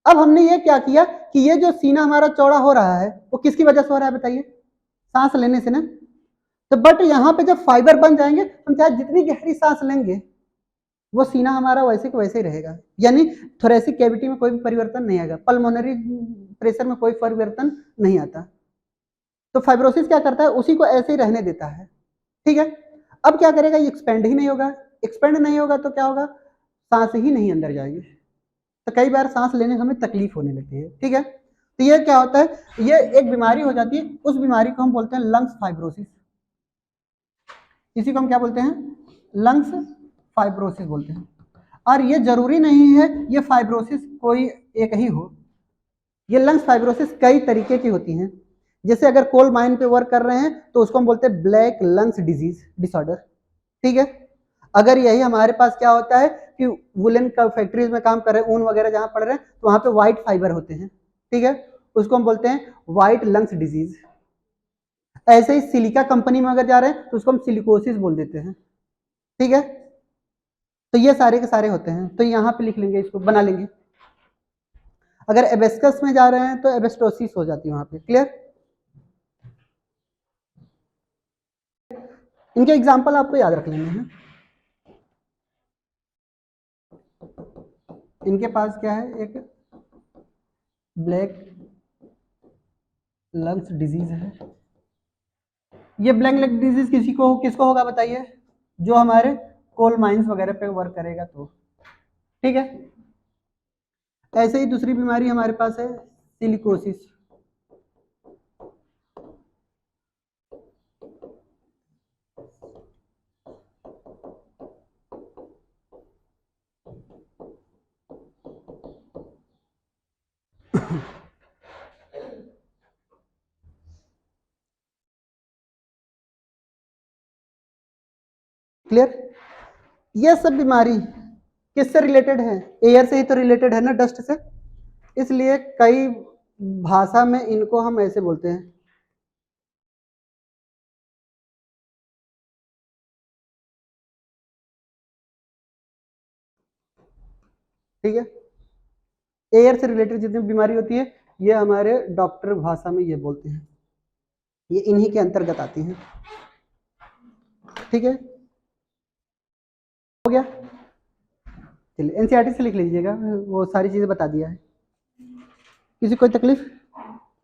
अब हमने ये क्या किया कि ये जो सीना हमारा चौड़ा हो रहा है, वो किसकी वजह से हो रहा है बताइए? सांस लेने से ना। तो बट यहाँ पे जब फाइबर बन जाएंगे, हम चाहे जितनी गहरी सांस लेंगे, वो सीना हमारा वैसे को वैसे ही रहेगा, यानी थोरेसिक कैविटी में कोई भी परिवर्तन नहीं आएगा, पल्मोनरी प्रेशर में कोई परिवर्तन नहीं आता। तो फाइब्रोसिस क्या करता है? उसी को ऐसे ही रहने देता है, ठीक है। अब क्या करेगा? ये एक्सपेंड ही नहीं होगा, एक्सपेंड नहीं होगा तो क्या होगा? सांस ही नहीं अंदर जाएगी, तो कई बार सांस लेने में हमें तकलीफ होने लगती है, ठीक है। तो ये क्या होता है, ये एक बीमारी हो जाती है, उस बीमारी को हम बोलते हैं लंग्स फाइब्रोसिस। इसी को हम क्या बोलते हैं, लंग्स फाइब्रोसिस बोलते हैं। और ये जरूरी नहीं है ये फाइब्रोसिस कोई एक ही हो, ये लंग्स फाइब्रोसिस कई तरीके की होती हैं। जैसे अगर कोल माइन पे वर्क कर रहे हैं तो उसको हम बोलते हैं ब्लैक लंग्स डिजीज डिसऑर्डर, ठीक है। अगर यही हमारे पास क्या होता है कि वुलन का फैक्ट्रीज में काम कर रहे हैं, ऊन वगैरह जहां पड़ रहे हैं, तो वहां पे व्हाइट फाइबर होते हैं, ठीक है, उसको हम बोलते हैं व्हाइट लंग्स डिजीज। ऐसे ही सिलिका कंपनी में अगर जा रहे हैं तो उसको हम सिलिकोसिस बोल देते हैं, ठीक है। तो ये सारे के सारे होते हैं, तो यहाँ पे लिख लेंगे, इसको बना लेंगे। अगर एबेस्कस में जा रहे हैं तो एबेस्टोसिस हो जाती है वहां पे, क्लियर। इनके एग्जाम्पल आपको याद रख लेने हैं। इनके पास क्या है, एक ब्लैक लंग्स डिजीज है। ये ब्लैक लंग डिजीज किसको होगा बताइए, जो हमारे कोल माइंस वगैरह पे वर्क करेगा तो, ठीक है। ऐसे ही दूसरी बीमारी हमारे पास है सिलिकोसिस। क्लियर। ये सब बीमारी किससे रिलेटेड है, एयर से ही तो रिलेटेड है ना, डस्ट से। इसलिए कई भाषा में इनको हम ऐसे बोलते हैं, ठीक है। एयर से रिलेटेड जितनी बीमारी होती है ये हमारे डॉक्टर भाषा में ये बोलते हैं, ये इन्हीं के अंतर्गत आती हैं, ठीक है। हो गया, चलिए एनसीईआरटी से लिख लीजिएगा, वो सारी चीजें बता दिया है, किसी कोई तकलीफ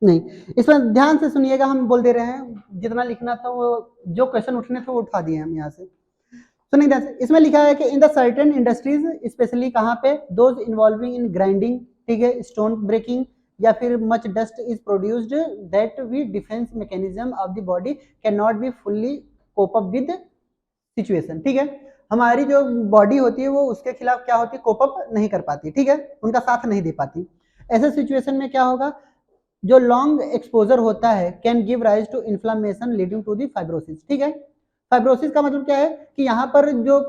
नहीं। इसमें ध्यान से सुनिएगा, हम बोल दे रहे हैं, जितना लिखना था वो जो क्वेश्चन उठने थे वो उठा दिए हम यहाँ से। सुनिए ध्यान से, इसमें लिखा है कि in the certain industries, specially कहाँ पे, दोज इन्वॉल्विंग इन ग्राइंडिंग, ठीक है, स्टोन ब्रेकिंग, या फिर much dust is produced that we defence mechanism of the body can not be fully cope up with situation, ठीक है। हमारी जो बॉडी होती है वो उसके खिलाफ क्या होती है, कोप अप नहीं कर पाती, ठीक है, उनका साथ नहीं दे पाती। ऐसे सिचुएशन में क्या होगा, जो लॉन्ग एक्सपोजर होता है can give rise to inflammation leading to the fibrosis, ठीक है। फाइब्रोसिस का मतलब क्या है कि यहाँ पर जो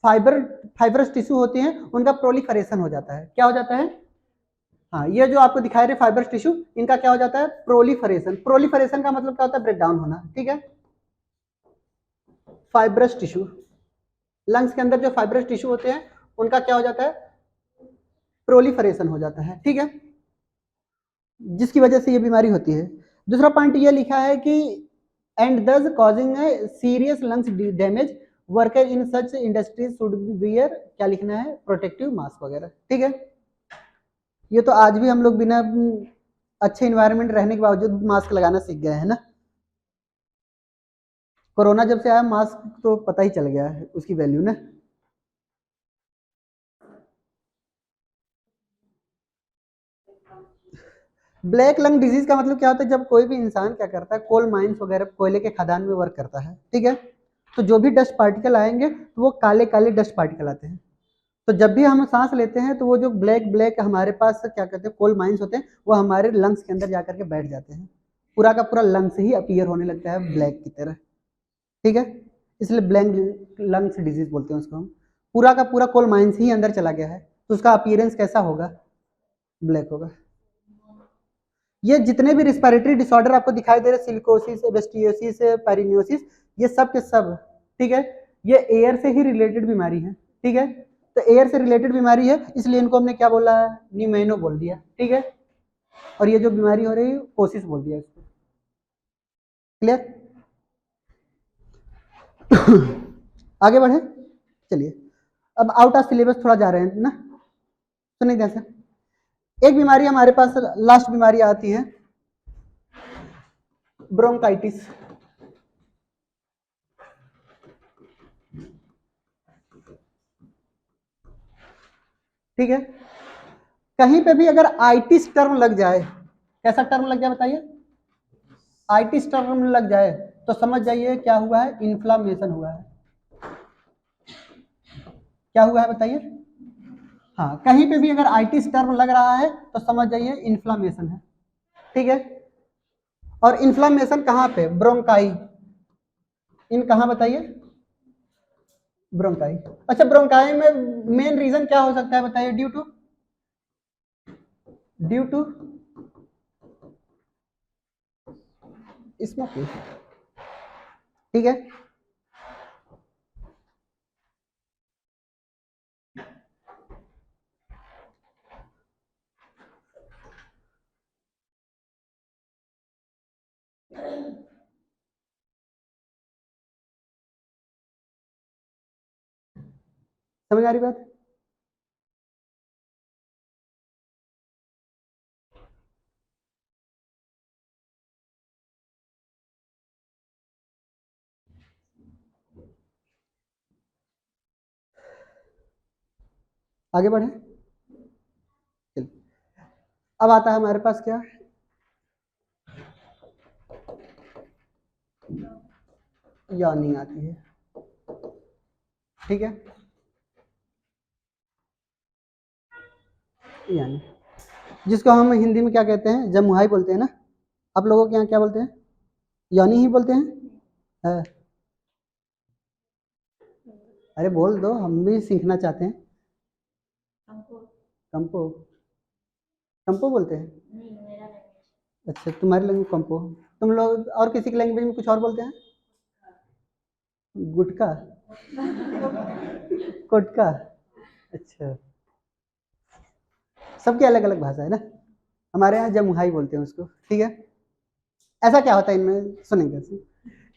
फाइबरस टिश्यू होते हैं उनका प्रोलिफरेशन हो जाता है, क्या हो जाता है, हाँ, ये जो आपको दिखाई रहे फाइबरस टिश्यू, इनका क्या हो जाता है, प्रोलिफरेशन। प्रोलिफरेशन का मतलब क्या होता है, ब्रेक डाउन होना, ठीक है। फाइब्रस टिश्यू, लंग्स के अंदर जो फाइब्रस टिश्यू होते हैं उनका क्या हो जाता है, प्रोलिफरेशन हो जाता है, ठीक है, जिसकी वजह से ये बीमारी होती है। दूसरा पॉइंट ये लिखा है कि एंड दस causing serious lungs damage, worker in such industries should wear, क्या लिखना है, प्रोटेक्टिव मास्क वगैरह, ठीक है। ये तो आज भी हम लोग बिना अच्छे इन्वायरमेंट रहने के बावजूद मास्क लगाना सीख गए हैं ना। कोरोना जब से आया मास्क तो पता ही चल गया है उसकी वैल्यू ना। ब्लैक लंग डिजीज का मतलब क्या होता है, जब कोई भी इंसान क्या करता है, कोल माइंस वगैरह कोयले के खदान में वर्क करता है, ठीक है, तो जो भी डस्ट पार्टिकल आएंगे तो वो काले काले डस्ट पार्टिकल आते हैं। तो जब भी हम सांस लेते हैं तो वो जो ब्लैक ब्लैक हमारे पास क्या कहते हैं कोल माइंस होते हैं, वो हमारे लंग्स के अंदर जाकर के बैठ जाते हैं, पूरा का पूरा लंग्स ही अपीयर होने लगता है ब्लैक की तरह, ठीक है। इसलिए ब्लैक लंग्स डिजीज बोलते हैं उसको हम, पूरा का पूरा कोल माइंस ही अंदर चला गया है, तो उसका अपीयरेंस कैसा होगा, ब्लैक होगा। ये जितने भी रिस्पिरेटरी डिसऑर्डर आपको दिखाई दे रहे, सिलिकोसिस, एबेस्टियोसिस, पेरिनियोसिस, ये सब के सब, ठीक है, ये एयर से ही रिलेटेड बीमारी है, ठीक है। तो एयर से रिलेटेड बीमारी है, इसलिए इनको हमने क्या बोला, निमेनो बोल दिया, ठीक है। और ये जो बीमारी हो रही है कोसिस बोल दिया इसको, क्लियर। आगे बढ़े, चलिए अब आउट ऑफ सिलेबस थोड़ा जा रहे हैं ना, सुनिए ध्यान से। एक बीमारी हमारे पास लास्ट बीमारी आती है, ब्रोंकाइटिस, ठीक है। कहीं पे भी अगर आईटिस टर्म लग जाए, कैसा टर्म लग जाए बताइए, आईटिस टर्म लग जाए तो समझ जाइए क्या हुआ है, इन्फ्लामेशन हुआ है। क्या हुआ है बताइए, हाँ कहीं पे भी अगर आईटिस टर्म लग रहा है तो समझ जाइए इन्फ्लामेशन है, ठीक है। और इन्फ्लामेशन कहाँ पे, ब्रोंकाई, इन कहाँ बताइए, ब्रोंकाई। अच्छा ब्रोंकाई में मेन रीजन क्या हो सकता है बताइए, ड्यू टू स्मोकिंग, ठीक है। समझ आ रही बात, आगे बढ़े। अब आता है हमारे पास क्या, यॉर्निंग आती है, ठीक है। यानी जिसको हम हिंदी में क्या कहते हैं, जमुहाई बोलते हैं ना, आप लोगों के यहाँ क्या बोलते हैं, यानी ही बोलते हैं। है। अरे बोल दो, हम भी सीखना चाहते हैं। कंपो, कंपो बोलते हैं, अच्छा तुम्हारी लैंग्वेज कंपो, तुम लोग और किसी की लैंग्वेज में कुछ और बोलते हैं, गुटका, कोटका, अच्छा सबकी अलग अलग भाषा है ना, हमारे यहाँ जमुहाई बोलते हैं उसको, ठीक है। ऐसा क्या होता है इनमें, सुनेंगे।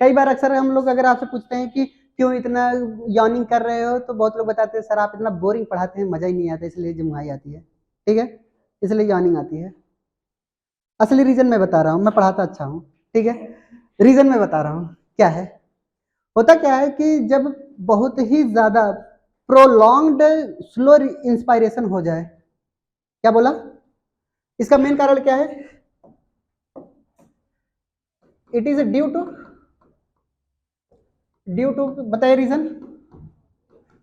कई बार अक्सर हम लोग अगर आपसे पूछते हैं कि क्यों इतना यॉर्निंग कर रहे हो, तो बहुत लोग बताते हैं सर आप इतना बोरिंग पढ़ाते हैं, मजा ही नहीं आता, इसलिए जमुहाई आती है, ठीक है, इसलिए यॉर्निंग आती है। असली रीजन मैं बता रहा हूँ, मैं पढ़ाता अच्छा हूँ, ठीक है, रीजन मैं बता रहा हूँ क्या है। होता क्या है कि जब बहुत ही ज्यादा प्रोलॉन्ग्ड स्लो इंस्पायरेशन हो जाए, क्या बोला, इसका मेन कारण क्या है, इट इज ड्यू टू बताइए रीजन,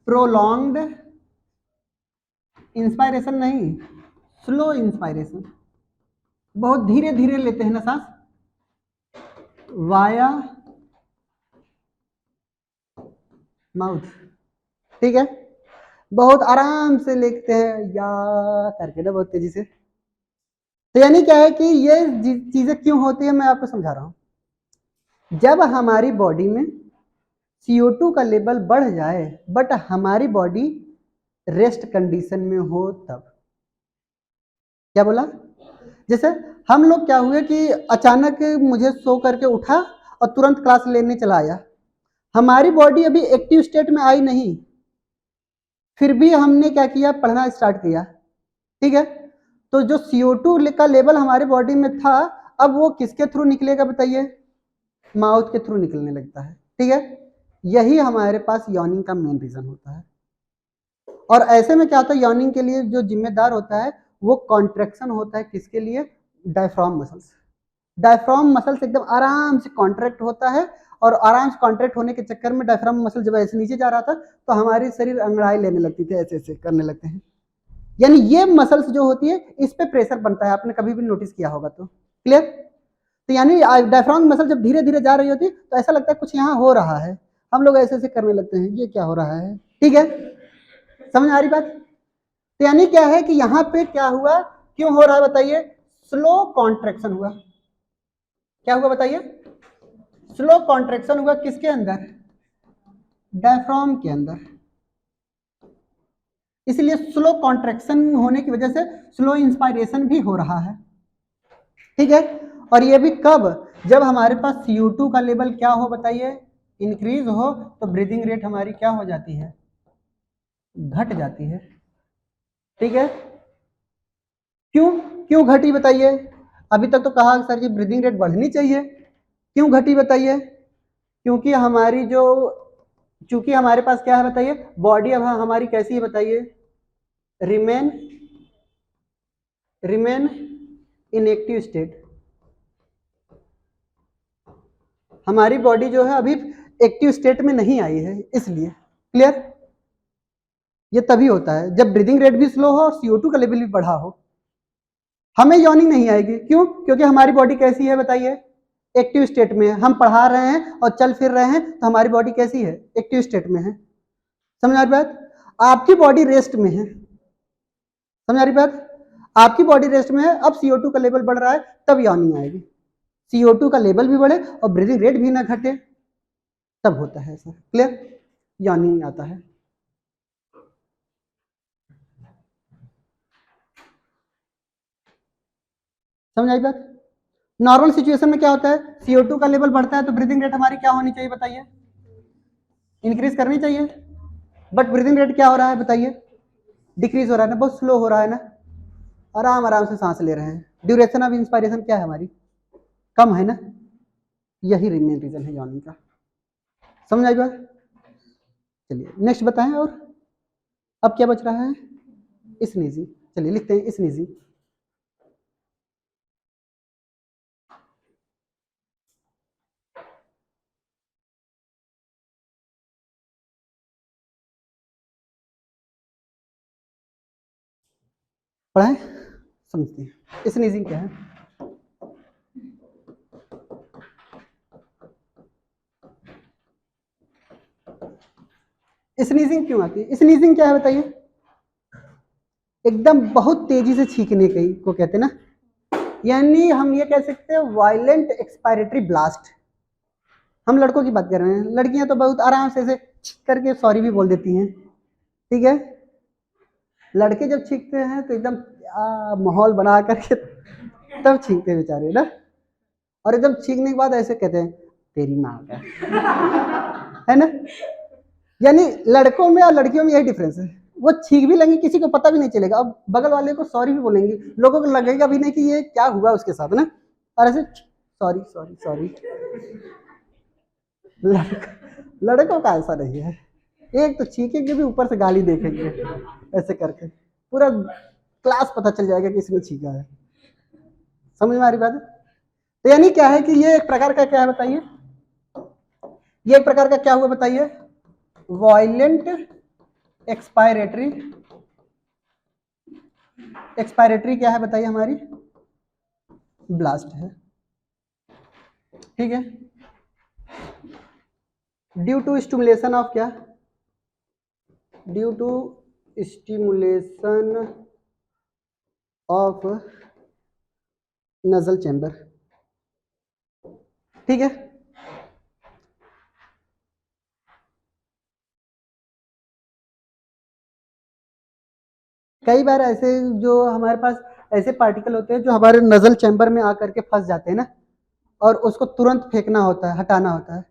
प्रोलॉन्ग्ड इंस्पायरेशन नहीं, स्लो इंस्पायरेशन, बहुत धीरे धीरे लेते हैं ना सांस, वाया माउथ, ठीक है, बहुत आराम से लेते हैं या करके ना, बहुत तेजी से। तो यानी क्या है कि ये चीजें क्यों होती है, मैं आपको समझा रहा हूं। जब हमारी बॉडी में CO2 का लेवल बढ़ जाए बट हमारी बॉडी रेस्ट कंडीशन में हो तब, क्या बोला, जैसे हम लोग क्या हुए कि अचानक मुझे सो करके उठा और तुरंत क्लास लेने चला आया, हमारी बॉडी अभी एक्टिव स्टेट में आई नहीं, फिर भी हमने क्या किया, पढ़ना स्टार्ट किया, ठीक है। तो जो CO2 का लेवल हमारे बॉडी में था, अब वो किसके थ्रू निकलेगा बताइए, माउथ के थ्रू निकलने लगता है, ठीक है। यही हमारे पास यॉर्निंग का मेन रीजन होता है। और ऐसे में क्या होता है, यॉर्निंग के लिए जो जिम्मेदार होता है वो कॉन्ट्रेक्शन होता है, किसके लिए, डायफ्राम मसल्स, डायफ्राम मसल्स एकदम आराम से कॉन्ट्रैक्ट होता है, और आराम से कॉन्ट्रैक्ट होने के चक्कर में डायफ्राम मसल जब ऐसे नीचे जा रहा था तो हमारी शरीर अंगड़ाई लेने लगती थी, ऐसे ऐसे करने लगते हैं, यानी ये मसल्स जो होती है इस पे प्रेशर बनता है, आपने कभी भी नोटिस किया होगा तो, क्लियर। तो यानी डायफ्राम मसल जब धीरे धीरे जा रही होती तो ऐसा लगता है कुछ यहाँ हो रहा है, हम लोग ऐसे ऐसे करने लगते हैं, ये क्या हो रहा है, ठीक है, समझ आ रही बात। तो यानी क्या है कि यहाँ पे क्या हुआ, क्यों हो रहा है बताइए, स्लो कॉन्ट्रेक्शन हुआ, क्या हुआ बताइए, स्लो कॉन्ट्रेक्शन हुआ, किसके अंदर, डायफ्राम के अंदर, इसलिए स्लो कॉन्ट्रेक्शन होने की वजह से स्लो इंस्पायरेशन भी हो रहा है, ठीक है। और ये भी कब, जब हमारे पास CO2 का लेवल क्या हो बताइए, इंक्रीज हो, तो ब्रीदिंग रेट हमारी क्या हो जाती है, घट जाती है, ठीक है। क्यों, क्यों घटी बताइए, अभी तक तो कहा सर जी ब्रीदिंग रेट बढ़नी चाहिए, क्यों घटी बताइए, क्योंकि हमारी जो, चूंकि हमारे पास क्या है बताइए, बॉडी अब हमारी कैसी है बताइए, remain remain in active state. हमारी बॉडी जो है अभी एक्टिव स्टेट में नहीं आई है, इसलिए। क्लियर? ये तभी होता है जब ब्रीदिंग रेट भी स्लो हो और CO2 का लेवल भी बढ़ा हो। हमें यॉर्निंग नहीं आएगी, क्यों? क्योंकि हमारी बॉडी कैसी है बताइए? एक्टिव स्टेट में है। हम पढ़ा रहे हैं और चल फिर रहे हैं तो हमारी बॉडी कैसी है? एक्टिव स्टेट में है। समझ आ रही बात? आपकी बॉडी रेस्ट में है। समझ आ रही बात? आपकी बॉडी रेस्ट में है, अब CO2 का लेवल बढ़ रहा है, तब यॉर्निंग आएगी। CO2 का लेवल भी बढ़े और ब्रीदिंग रेट भी ना घटे, तब होता है ऐसा। क्लियर? यॉर्निंग आता है। समझ आई बात? नॉर्मल सिचुएशन में क्या होता है? CO2 का लेवल बढ़ता है तो ब्रीदिंग रेट हमारी क्या होनी चाहिए बताइए? इंक्रीज करनी चाहिए। बट ब्रीदिंग रेट क्या हो रहा है बताइए? डिक्रीज हो रहा है ना, बहुत स्लो हो रहा है ना, आराम आराम से सांस ले रहे हैं। ड्यूरेशन ऑफ इंस्पायरेशन क्या है हमारी? कम है ना। यही मेन रीजन है यॉर्निंग का। समझ आई बात? चलिए नेक्स्ट बताएं। और अब क्या बच रहा है? स्नीजिंग। चलिए लिखते हैं स्नीजिंग। पढ़ाएं, समझते हैं स्नीजिंग क्या है। स्नीजिंग क्यों आती है? स्नीजिंग क्या है बताइए? एकदम बहुत तेजी से छींकने की को कहते हैं ना, यानी हम ये कह सकते हैं वायलेंट एक्सपायरेटरी ब्लास्ट। हम लड़कों की बात कर रहे हैं, लड़कियां तो बहुत आराम से ऐसे करके सॉरी भी बोल देती हैं। ठीक है? लड़के जब छींकते हैं तो एकदम माहौल बना करके तब छींकते हैं बेचारे ना, और एकदम छींकने के बाद ऐसे कहते हैं तेरी माँ का है ना। यानी लड़कों में और लड़कियों में यही डिफरेंस है। वो छींक भी लेंगे, किसी को पता भी नहीं चलेगा, अब बगल वाले को सॉरी भी बोलेंगे, लोगों को लगेगा भी नहीं कि ये क्या हुआ उसके साथ ना, और ऐसे सॉरी सॉरी सॉरी। लड़कों का ऐसा नहीं है, एक तो छींकेंगे भी ऊपर से गाली देखेंगे, ऐसे करके पूरा क्लास पता चल जाएगा कि इसने छींका है। समझ में आ रही बात है? तो यानी क्या है कि ये एक प्रकार का क्या है बताइए? ये एक प्रकार का क्या हुआ बताइए? Violent expiratory. एक्सपायरेटरी क्या है बताइए? हमारी ब्लास्ट है। ठीक है? ड्यू टू स्टिमुलेशन ऑफ क्या? Due to stimulation of nasal chamber. ठीक है? कई बार ऐसे जो हमारे पास ऐसे पार्टिकल होते हैं जो हमारे नजल चैम्बर में आकर के फंस जाते हैं ना, और उसको तुरंत फेंकना होता है, हटाना होता है,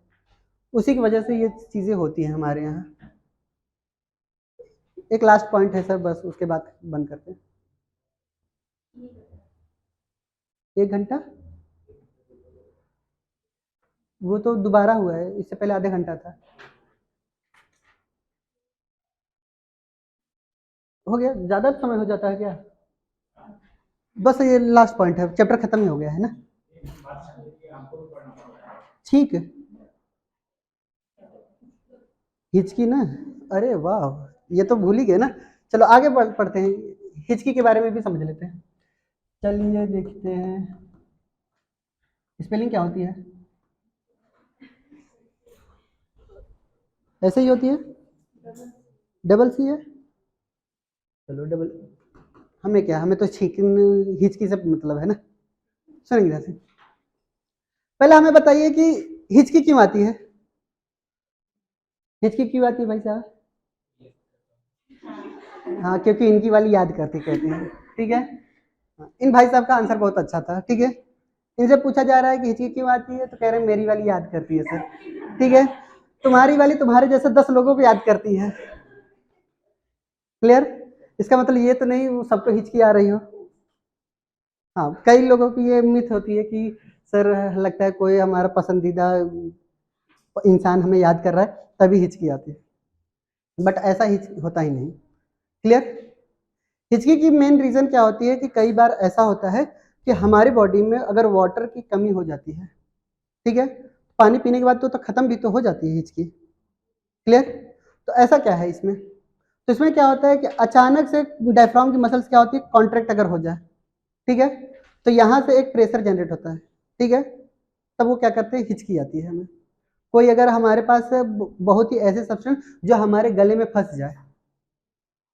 उसी की वजह से ये चीजें होती हैं हमारे यहाँ। एक लास्ट पॉइंट है सर, बस उसके बाद बंद करते हैं। 1 घंटा? वो तो दोबारा हुआ है, इससे पहले आधे घंटा था। हो गया? ज्यादा समय हो जाता है क्या? बस ये लास्ट पॉइंट है, चैप्टर खत्म ही हो गया है ना। ठीक है। हिचकी ना, अरे वाह, ये तो भूल ही गए ना। चलो आगे पढ़ते हैं, हिचकी के बारे में भी समझ लेते हैं। चलिए देखते हैं स्पेलिंग क्या होती है। ऐसे ही होती है, डबल सी है। चलो डबल, हमें क्या, हमें तो हिचकी से मतलब है ना। सुनेंगे ध्यान से। पहले हमें बताइए कि हिचकी क्यों आती है? हिचकी क्यों आती है भाई साहब? हाँ, क्योंकि इनकी वाली याद करते कहते हैं। ठीक है? इन भाई साहब का आंसर बहुत अच्छा था। ठीक है? इनसे पूछा जा रहा है कि हिचकी क्यों आती है, तो कह रहे हैं मेरी वाली याद करती है सर। ठीक है? तुम्हारी वाली तुम्हारे जैसे 10 लोगों को याद करती है। क्लियर? इसका मतलब ये तो नहीं वो सबको हिचकी आ रही हो। हाँ, कई लोगों की ये मिथ होती है कि सर लगता है कोई हमारा पसंदीदा इंसान हमें याद कर रहा है तभी हिचकी आती है, बट ऐसा हिच होता ही नहीं। क्लियर? हिचकी की मेन रीजन क्या होती है कि कई बार ऐसा होता है कि हमारी बॉडी में अगर वाटर की कमी हो जाती है, ठीक है, पानी पीने के बाद तो खत्म भी तो हो जाती है हिचकी, क्लियर। तो ऐसा क्या है इसमें, तो इसमें क्या होता है कि अचानक से डायफ्राम की मसल्स क्या होती है, कॉन्ट्रैक्ट अगर हो जाए, ठीक है, तो यहाँ से एक प्रेशर जनरेट होता है, ठीक है, तब वो क्या करते हैं, हिचकी आती है हमें। कोई अगर हमारे पास बहुत ही ऐसे सब्सटेंस जो हमारे गले में फंस जाए,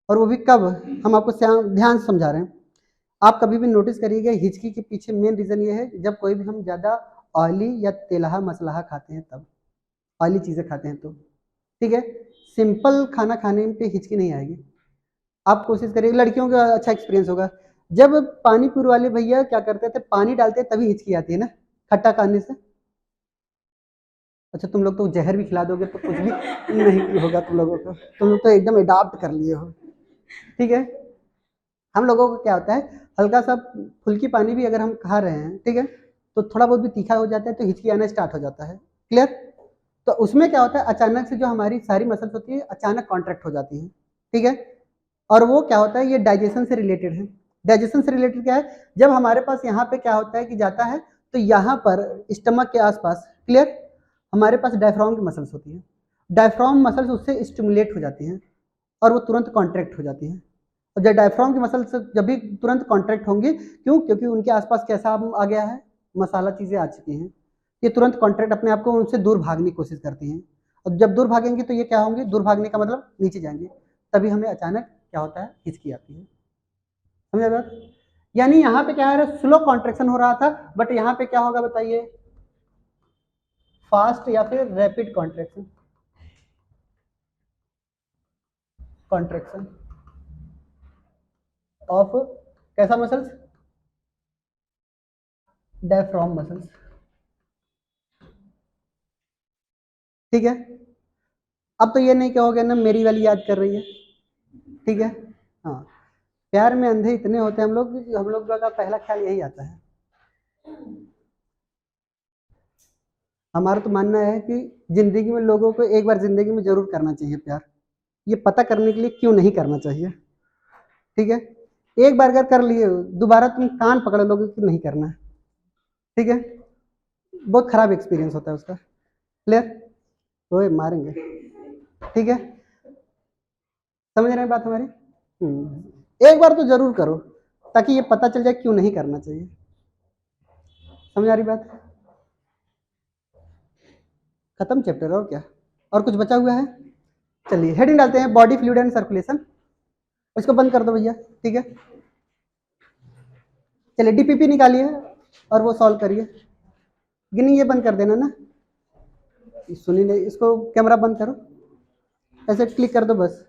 और वो भी कब, हम आपको ध्यान से समझा रहे हैं, आप कभी भी नोटिस करिएगा हिचकी के पीछे मेन रीजन ये है जब कोई भी हम ज़्यादा ऑयली या तेलहा मसलहा खाते हैं, तब ऑयली चीज़ें खाते हैं तो, ठीक है। सिंपल खाना खाने पे हिचकी नहीं आएगी। आप कोशिश करिए, लड़कियों का अच्छा एक्सपीरियंस होगा, जब पानी पूरी वाले भैया क्या करते थे, पानी डालते तभी हिचकी आती है ना, खट्टा खाने से। अच्छा, तुम लोग तो जहर भी खिला दोगे तो कुछ भी नहीं होगा तुम लोगों को, तुम लोग तो एकदम अडॉप्ट कर लिए हो, ठीक है। हम लोगों को क्या होता है, हल्का सा फुल्की पानी भी अगर हम खा रहे हैं, ठीक है, तो थोड़ा बहुत भी तीखा हो जाता है तो हिचकी आना स्टार्ट हो जाता है, क्लियर। तो उसमें क्या होता है, अचानक से जो हमारी सारी मसल्स होती है अचानक कॉन्ट्रैक्ट हो जाती हैं, ठीक है। और वो क्या होता है, ये डाइजेशन से रिलेटेड है। डाइजेशन से रिलेटेड क्या है, जब हमारे पास यहाँ पे क्या होता है कि जाता है, तो यहाँ पर स्टमक के आसपास, क्लियर, हमारे पास डायफ्राम की मसल्स होती हैं। डायफ्राम मसल्स उससे स्टिमुलेट हो जाती हैं और वो तुरंत कॉन्ट्रैक्ट हो जाती हैं। और जब डायफ्राम की मसल्स जब भी तुरंत कॉन्ट्रैक्ट होंगी, क्यों, क्योंकि उनके आसपास कैसा आ गया है, मसाला चीज़ें आ चुकी हैं, ये तुरंत कॉन्ट्रैक्ट अपने आप को उनसे दूर भागने की कोशिश करती हैं। और जब दूर भागेंगे तो ये क्या होंगे, दूर भागने का मतलब नीचे जाएंगे, तभी हमें अचानक क्या होता है, हिचकी आती है। समझ बात, यानी यहाँ पे क्या है, स्लो कॉन्ट्रेक्शन हो रहा था, बट यहाँ पे क्या होगा बताइए, फास्ट या फिर रैपिड कॉन्ट्रेक्शन, कॉन्ट्रेक्शन ऑफ कैसा मसल्स, डायफ्राम मसल्स, ठीक है। अब तो ये नहीं कहोगे ना मेरी वाली याद कर रही है, ठीक है। हाँ, प्यार में अंधे इतने होते हैं हम लोग का पहला ख्याल यही आता है। हमारा तो मानना है कि जिंदगी में लोगों को एक बार जिंदगी में जरूर करना चाहिए प्यार, ये पता करने के लिए क्यों नहीं करना चाहिए, ठीक है। एक बार अगर कर लिए, दोबारा तुम कान पकड़ लोगे कि नहीं करना है, ठीक है, बहुत खराब एक्सपीरियंस होता है उसका, क्लियर, तो मारेंगे, ठीक है। समझ रहे हैं बात हमारी, एक बार तो जरूर करो ताकि ये पता चल जाए क्यों नहीं करना चाहिए। समझ आ रही बात, खत्म चैप्टर, और क्या, और कुछ बचा हुआ है। चलिए हेडिंग डालते हैं, बॉडी फ्लूइड एंड सर्कुलेशन, इसको बंद कर दो भैया, ठीक है। चलिए डीपीपी निकालिए और वो सॉल्व करिए। गिनी ये बंद कर देना ना, सुनी नहीं, इसको कैमरा बंद करो, ऐसे क्लिक कर दो बस।